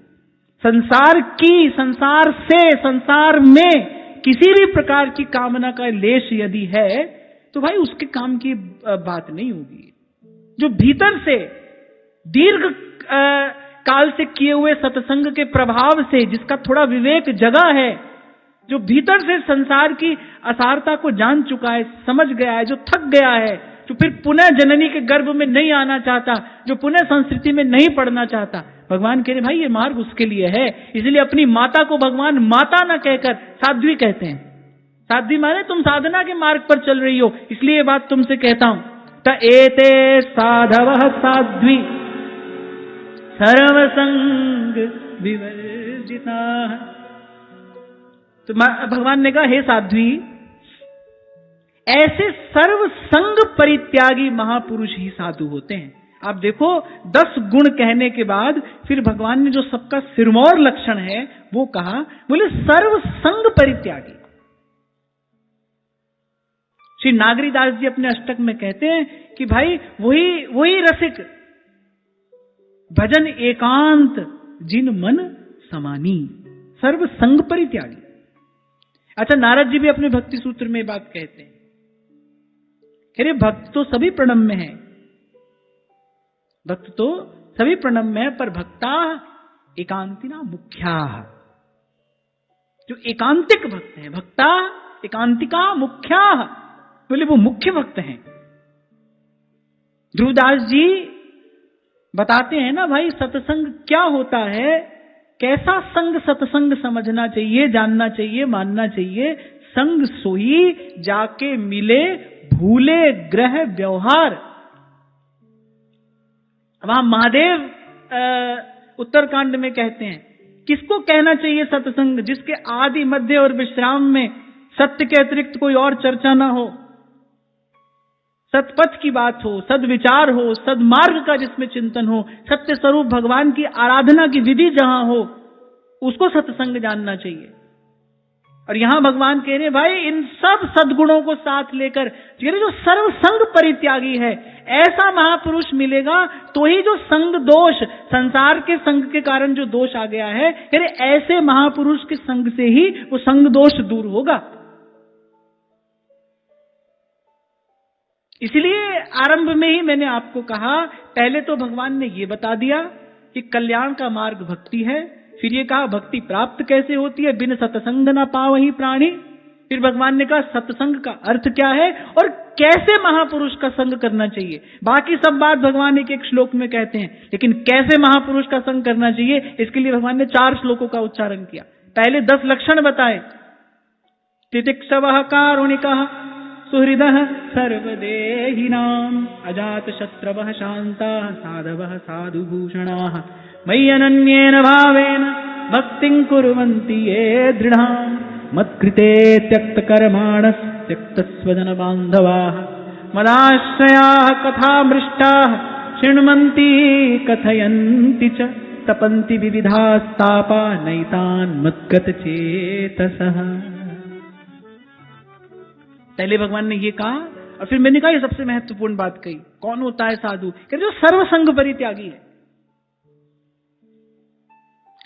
संसार से संसार में किसी भी प्रकार की कामना का लेश यदि है तो भाई उसके काम की बात नहीं होगी। जो भीतर से दीर्घ काल से किए हुए सत्संग के प्रभाव से, जिसका थोड़ा विवेक जगा है, जो भीतर से संसार की असारता को जान चुका है, समझ गया है, जो थक गया है, जो फिर पुनः जननी के गर्भ में नहीं आना चाहता, जो पुनः संस्कृति में नहीं पढ़ना चाहता, भगवान कह रहे भाई ये मार्ग उसके लिए है। इसलिए अपनी माता को भगवान माता न कहकर साध्वी कहते हैं। साध्वी माने तुम साधना के मार्ग पर चल रही हो, इसलिए ये बात तुमसे कहता हूं। त एते साधवः साध्वी सर्वसंग विवर्जिताः। तो भगवान ने कहा हे साध्वी, ऐसे सर्व संग परित्यागी महापुरुष ही साधु होते हैं। आप देखो 10 गुण कहने के बाद फिर भगवान ने जो सबका सिरमौर लक्षण है वो कहा, बोले सर्व संग परित्यागी। श्री नागरीदास जी अपने अष्टक में कहते हैं कि भाई वही रसिक, भजन एकांत जिन मन समानी, सर्व संग परित्यागी। अच्छा, नारद जी भी अपने भक्ति सूत्र में बात कहते हैं, कह रहे भक्त तो सभी प्रणम में है, भक्त तो सभी प्रणम में है, पर भक्ता एकांतिना मुख्या। जो एकांतिक भक्त हैं, भक्ता एकांतिका मुख्या, बोले वो मुख्य भक्त हैं। ध्रुवदास जी बताते हैं ना भाई, सत्संग क्या होता है, कैसा संग सत्संग समझना चाहिए, जानना चाहिए, मानना चाहिए। संग सोई जाके मिले भूले ग्रह व्यवहार। वहां महादेव उत्तरकांड में कहते हैं, किसको कहना चाहिए सत्संग, जिसके आदि मध्य और विश्राम में सत्य के अतिरिक्त कोई और चर्चा ना हो, सतपथ की बात हो, सद्विचार हो, सदमार्ग का जिसमें चिंतन हो, सत्य स्वरूप भगवान की आराधना की विधि जहां हो, उसको सत्संग जानना चाहिए। और यहां भगवान कह रहे भाई इन सब सद्गुणों को साथ लेकर, जो सर्व संग परित्यागी है, ऐसा महापुरुष मिलेगा तो ही जो संग दोष, संसार के संग के कारण जो दोष आ गया है, ऐसे महापुरुष के संग से ही वो संग दोष दूर होगा। इसलिए आरंभ में ही मैंने आपको कहा, पहले तो भगवान ने ये बता दिया कि कल्याण का मार्ग भक्ति है, फिर ये कहा भक्ति प्राप्त कैसे होती है, बिन सत्संग न पावहि प्राणी। फिर भगवान ने कहा सत्संग का अर्थ क्या है और कैसे महापुरुष का संग करना चाहिए। बाकी सब बात भगवान एक एक श्लोक में कहते हैं, लेकिन कैसे महापुरुष का संग करना चाहिए, इसके लिए भगवान ने 4 श्लोकों का उच्चारण किया। पहले 10 लक्षण बताए, तितिक्षवः कारुणिकः सुहृदः सर्वदेहिनां, अजात शत्रवः शान्ताः साधवः साधुभूषणाः, मयि अनन्येन भावेन भक्तिं कुर्वन्ति ये दृढाम्, मत्कृते त्यक्तकर्माणः त्यक्तस्वजन बान्धवाः, मदाश्रयाः कथामृष्टाः शृण्वन्ति कथयन्ति च, तपन्ति विविधास्तापा नैतान् मद्गतचेतसः। पहले भगवान ने ये कहा और फिर मैंने कहा ये सबसे महत्वपूर्ण बात कही, कौन होता है साधु, कि जो सर्वसंग परित्यागी है।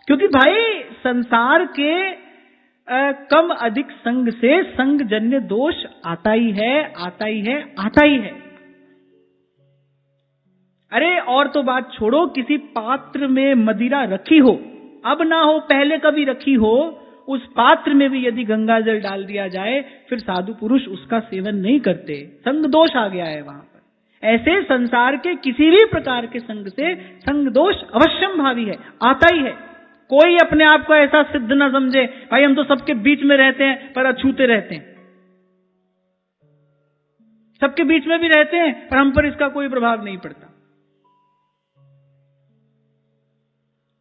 क्योंकि भाई संसार के कम अधिक संग से संगजन्य दोष आता ही है, आता ही है, आता ही है। अरे और तो बात छोड़ो, किसी पात्र में मदिरा रखी हो, अब ना हो पहले कभी रखी हो, उस पात्र में भी यदि गंगा जल डाल दिया जाए, फिर साधु पुरुष उसका सेवन नहीं करते, संग दोष आ गया है वहां पर। ऐसे संसार के किसी भी प्रकार के संग से संग दोष अवश्यम भावी है, आता ही है। कोई अपने आप को ऐसा सिद्ध ना समझे, भाई हम तो सबके बीच में रहते हैं पर अछूते रहते हैं, सबके बीच में भी रहते हैं पर हम पर इसका कोई प्रभाव नहीं पड़ता।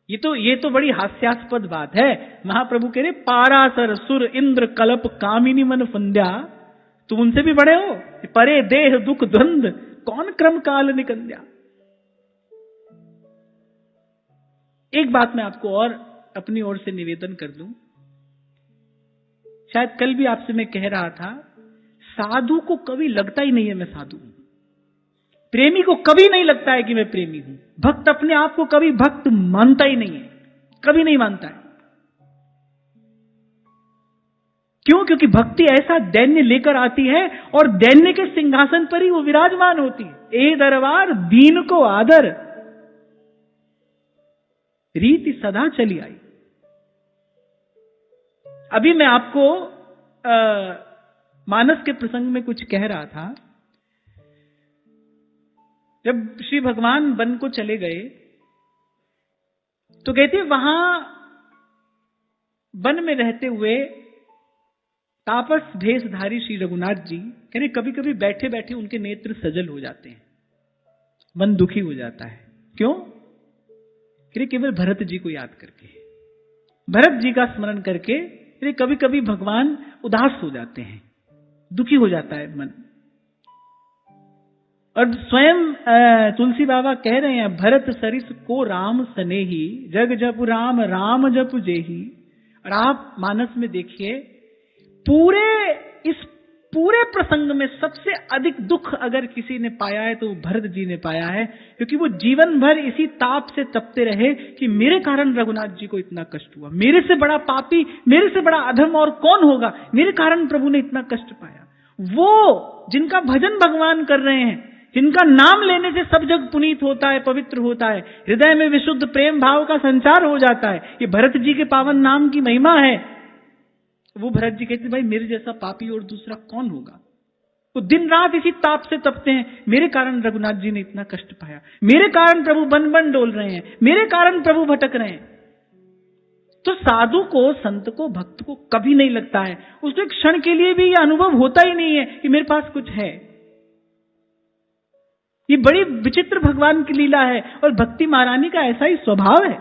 ये तो बड़ी हास्यास्पद बात है। महाप्रभु कह रहे पारासर सुर इंद्र कल्प कामिनी मन फंद्या, तुम उनसे भी बड़े हो, परे देह दुख द्वंद कौन क्रम काल निकंद्या। एक बात मैं आपको और अपनी ओर से निवेदन कर दूं, शायद कल भी आपसे मैं कह रहा था, साधु को कभी लगता ही नहीं है मैं साधु हूं, प्रेमी को कभी नहीं लगता है कि मैं प्रेमी हूं, भक्त अपने आप को कभी भक्त मानता ही नहीं है, कभी नहीं मानता है। क्यों? क्योंकि भक्ति ऐसा दैन्य लेकर आती है और दैन्य के सिंहासन पर ही वो विराजमान होती है। ए दरबार दीन को आदर, रीति सदा चली आई। अभी मैं आपको मानस के प्रसंग में कुछ कह रहा था। जब श्री भगवान वन को चले गए तो कहते वहां वन में रहते हुए तापस भेषधारी श्री रघुनाथ जी कह रहे कभी कभी बैठे बैठे उनके नेत्र सजल हो जाते हैं, मन दुखी हो जाता है। क्यों? कह रहे केवल भरत जी को याद करके, भरत जी का स्मरण करके कभी कभी भगवान उदास हो जाते हैं, दुखी हो जाता है मन। और स्वयं तुलसी बाबा कह रहे हैं, भरत सरिस को राम सनेही, जग जप राम राम जप जेही। और आप मानस में देखिए, इस पूरे प्रसंग में सबसे अधिक दुख अगर किसी ने पाया है तो वो भरत जी ने पाया है, क्योंकि वो जीवन भर इसी ताप से तपते रहे कि मेरे कारण रघुनाथ जी को इतना कष्ट हुआ, मेरे से बड़ा पापी, मेरे से बड़ा अधम और कौन होगा, मेरे कारण प्रभु ने इतना कष्ट पाया। वो जिनका भजन भगवान कर रहे हैं, जिनका नाम लेने से सब जग पुनीत होता है, पवित्र होता है, हृदय में विशुद्ध प्रेम भाव का संचार हो जाता है, ये भरत जी के पावन नाम की महिमा है। वो भरत जी कहते भाई मेरे जैसा पापी और दूसरा कौन होगा। वो दिन रात इसी ताप से तपते हैं, मेरे कारण रघुनाथ जी ने इतना कष्ट पाया, मेरे कारण प्रभु बन बन डोल रहे हैं, मेरे कारण प्रभु भटक रहे हैं। तो साधु को, संत को, भक्त को कभी नहीं लगता है, उसको एक क्षण के लिए भी यह अनुभव होता ही नहीं है कि मेरे पास कुछ है। ये बड़ी विचित्र भगवान की लीला है और भक्ति महारानी का ऐसा ही स्वभाव है।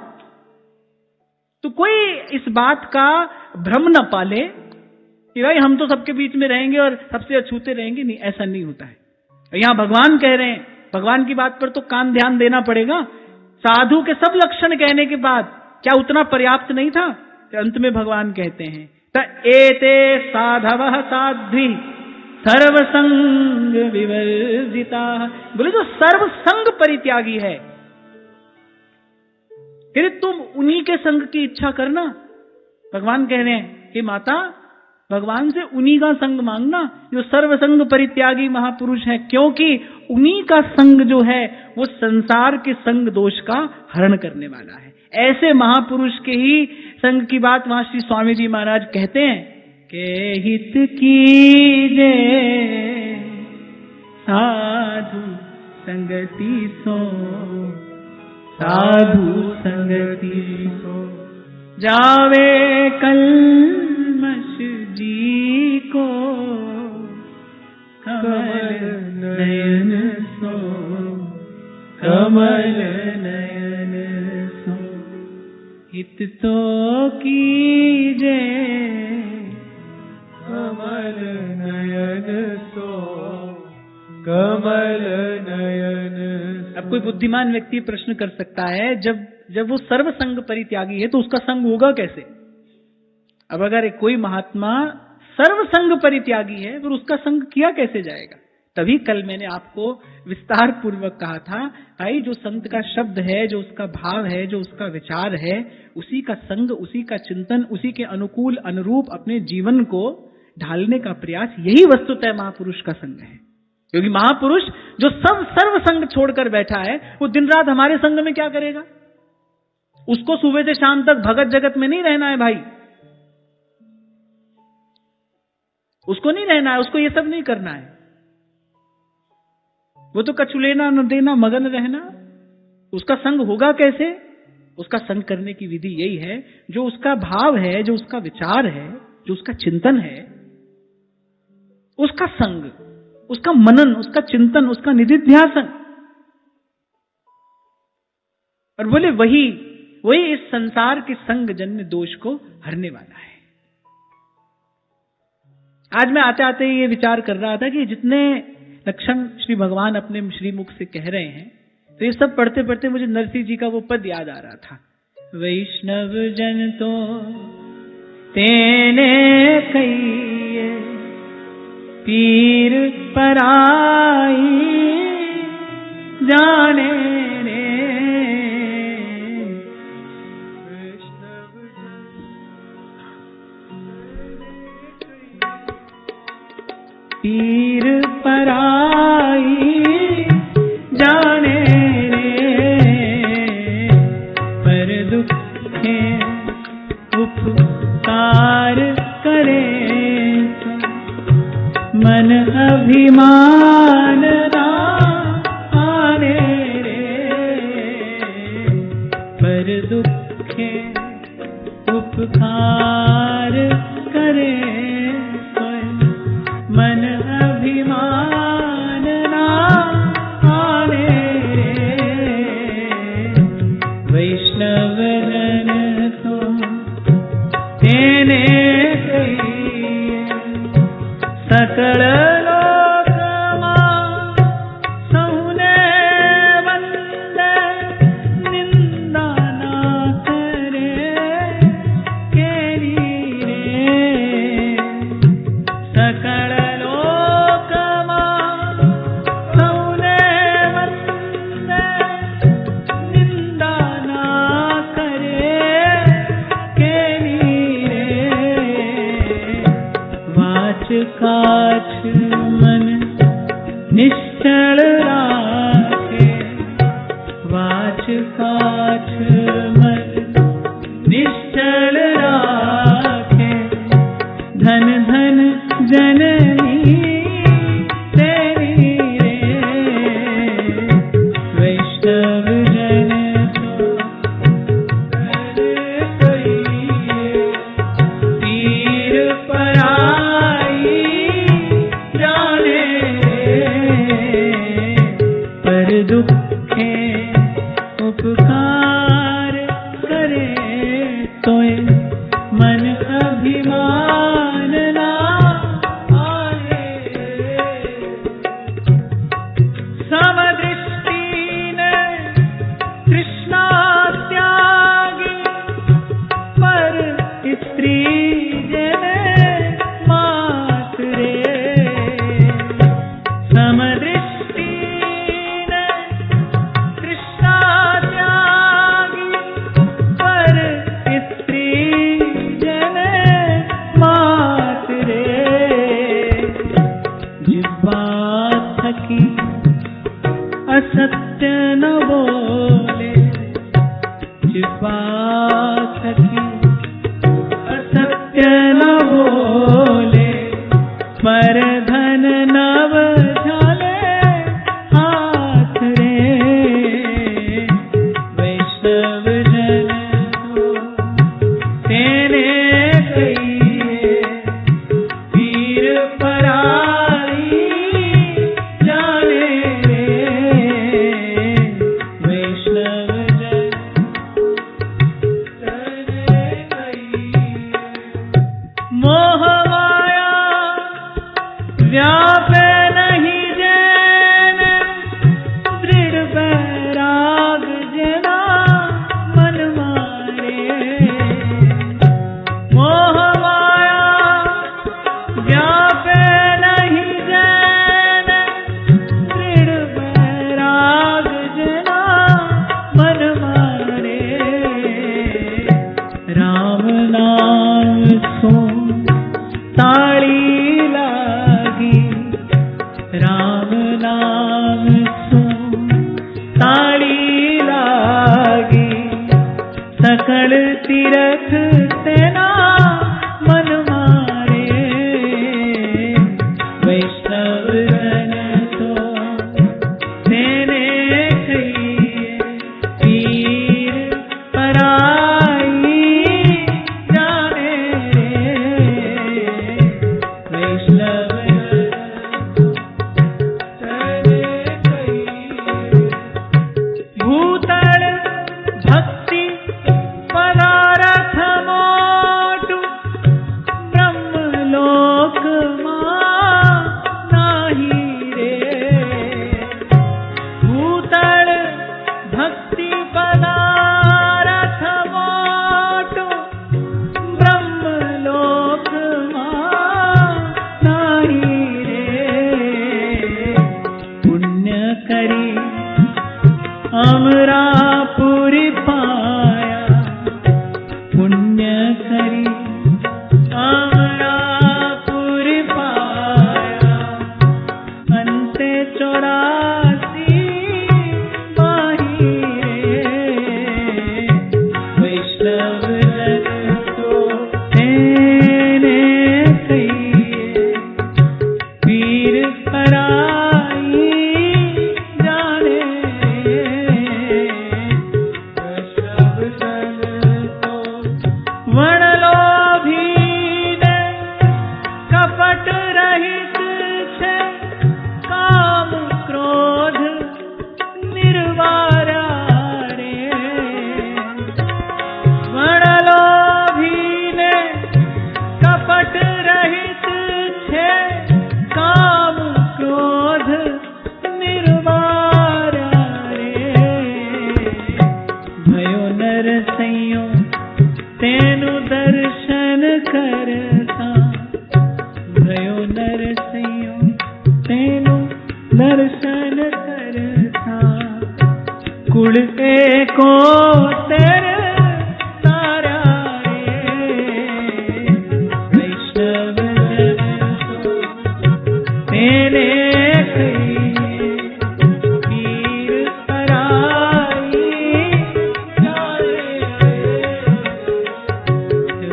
तो कोई इस बात का भ्रम न पाले कि भाई हम तो सबके बीच में रहेंगे और सबसे अछूते रहेंगे, नहीं, ऐसा नहीं होता है। यहां भगवान कह रहे हैं, भगवान की बात पर तो कान ध्यान देना पड़ेगा। साधु के सब लक्षण कहने के बाद क्या उतना पर्याप्त नहीं था? अंत में भगवान कहते हैं त एते साधवः साध्वी सर्वसंग विवर्जिता। बोले जो सर्वसंग परित्यागी है, फिर तुम उन्हीं के संग की इच्छा करना। भगवान कह रहे हैं कि माता, भगवान से उन्हीं का संग मांगना जो सर्वसंग परित्यागी महापुरुष है, क्योंकि उन्हीं का संग जो है वो संसार के संग दोष का हरण करने वाला है। ऐसे महापुरुष के ही संग की बात वहां श्री स्वामी जी महाराज कहते हैं के हित कीजे साधु संगति सो, साधु संगति सो जावे कल्मष जी को, कमल नयन सो, कमल नयन सो हित तो कीजे, कमल नयन सो, कमल नयन। अब कोई बुद्धिमान व्यक्ति प्रश्न कर सकता है, जब वो सर्वसंग परित्यागी है तो उसका संग होगा कैसे? अब अगर कोई महात्मा सर्वसंग परित्यागी है फिर उसका संग किया कैसे जाएगा? तभी कल मैंने आपको विस्तार पूर्वक कहा था, भाई जो संत का शब्द है, जो उसका भाव है, जो उसका विचार है, उसी का संग, उसी का चिंतन, उसी के अनुकूल अनुरूप अपने जीवन को ढालने का प्रयास, यही वस्तुतः महापुरुष का संग है। क्योंकि महापुरुष जो सब सर्व संग छोड़कर बैठा है, वो दिन रात हमारे संग में क्या करेगा? उसको सुबह से शाम तक भगत जगत में नहीं रहना है भाई, उसको नहीं रहना है, उसको ये सब नहीं करना है। वो तो कछु लेना न देना, मगन रहना। उसका संग होगा कैसे? उसका संग करने की विधि यही है, जो उसका भाव है, जो उसका विचार है, जो उसका चिंतन है, उसका संग, उसका मनन, उसका चिंतन, उसका निधिध्यासन। और बोले वही इस संसार के संग जन्य दोष को हरने वाला है। आज मैं आते आते ये विचार कर रहा था कि जितने लक्षण श्री भगवान अपने श्रीमुख से कह रहे हैं, तो ये सब पढ़ते पढ़ते मुझे नरसिंह जी का वो पद याद आ रहा था, वैष्णव जन तो तेने कहिए पीर पराई जाने रे, पीर पराई जाने रे, पर दुखे उपकार करे, मन अभिमान ना आने रे, पर दुखे उपकार करे, मन अभिमान ना आने रे, वैष्णव जन तो तेने कहिए सकल लोकमा सहुने वंदे निंदा ना करे केरी रे सकल लोकमा सहुने वंदे निंदा ना करे केरी रे वाच काछ मन निश्चल राखे वाच काछ मन निश्चल राखे धन धन जननी तेरी रे वैष्णव जन तो पीर पराई जाने पर दुखे उपकार करे तोय मन अभिमान ना आए समदृष्टि ने कृष्णा त्यागी पर स्त्री जने मात रे समदृष्टि ने कृष्णा त्यागी पर स्त्री जने मात रे जिह्वा थकी असत्य न बोले जिह्वा थकी असत्य न बोले पर धन नव झाले हाथ रे वैष्णव जन तो तेने कहिए पीर पराई जाने रे वैष्णव जन तेने कहिए मोह माया व्यापे नहीं जैन दृढ़ बैराग जना मन मारे मोह माया व्यापे नहीं जैन दृढ़ बैराग जना मन मारे राम नाम सो ताली लागी राम नाम सो ताली लागी सकल तीरथ तेना मन मारे वैष्णव जन तो तेने कहिए पीर पराई जाने रे वैष्णव तेने कहिए भूतल भक्ति पदारथ मोटु ब्रह्मलोक मां नाही रे भूतल भक्ति पदारथ मोटु ब्रह्मलोक मां नाही रे पुण्य करी अमरापुरी पाया पुण्य करी अमरापुरी पाया अंते 84 माही रे वैष्णव जन तो तेने कहिए पीर पराई जाने वैष्णव जन तो वणलोभी ने कपट रहित छे काम क्रोध निर्वारा रे वणलोभी ने कपट रहित छे दर्शन करता भयो नरसिंह तेनु दर्शन करता कुल एको तेरे तारा रे वैष्णव जन तो तेरे पीर पराई जाए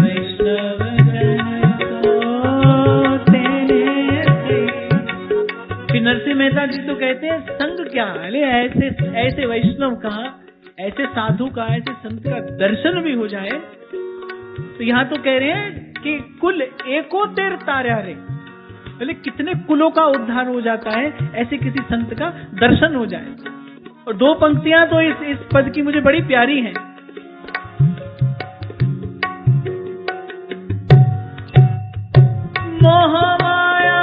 वैष्णव जन तो तेरे। श्री नरसिंह मेहता जी तो कहते हैं संग क्या, अरे ऐसे ऐसे वैष्णव का, ऐसे साधु का, ऐसे संत का दर्शन भी हो जाए तो यहाँ तो कह रहे हैं कि कुल एको तेर तारा रे, बोले कितने कुलों का उद्धार हो जाता है ऐसे किसी संत का दर्शन हो जाए। और दो पंक्तियां तो इस पद की मुझे बड़ी प्यारी हैं। मोह माया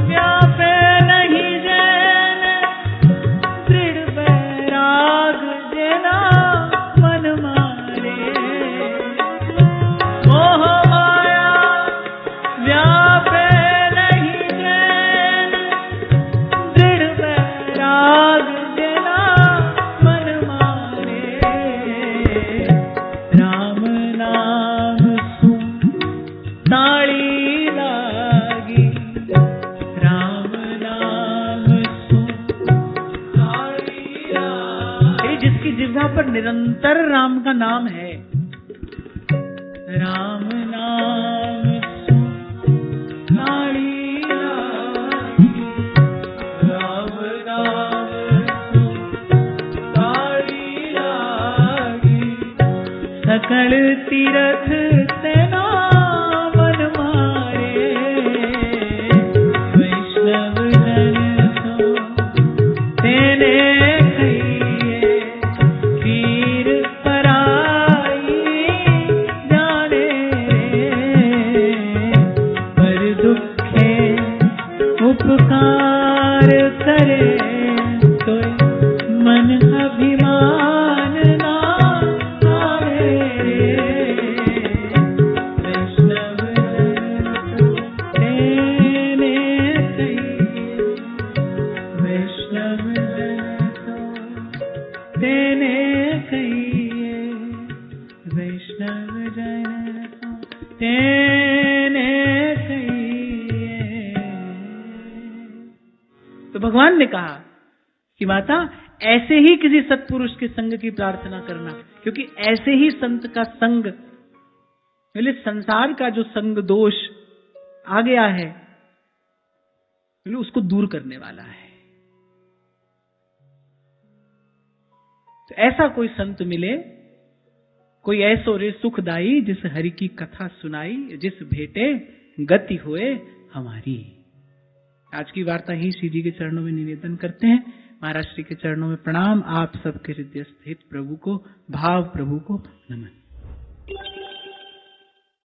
व्यापे नहीं जैन दृढ़ बैराग जेना मन मारे। मोह माया व्यापे नहीं जैन दृढ़ बैराग जेना मन मारे। राम नाम सुन ताली लागी, राम नाम सुन ताली लागी। जिसकी जिह्वा पर निरंतर राम का नाम है, राम नाम सुन ताली लागी, राम नाम सुन ताली लागी। सकल तीरथ तेना मन मारे, वैष्णव जन तो तेने कहिए पीर पराई जाने। पर दुखे उपकार करे तो मन अभिमान ना हारे रे। वैष्णव जन तो तेने कहिए, वैष्णव जन तो तेने कहिए, वैष्णव जन तो तेने कहिए। तो भगवान ने कहा कि माता ऐसे ही किसी सत्पुरुष के संग की प्रार्थना करना, क्योंकि ऐसे ही संत का संग, बोले संसार का जो संग दोष आ गया है, बोले उसको दूर करने वाला है। तो ऐसा कोई संत मिले, कोई ऐसो रे सुखदाई जिस हरि की कथा सुनाई, जिस भेटे गति होए हमारी। आज की वार्ता ही श्री जी के चरणों में निवेदन करते हैं। महाराज श्री के चरणों में प्रणाम। आप सबके हृदय स्थित प्रभु को, भाव प्रभु को नमन।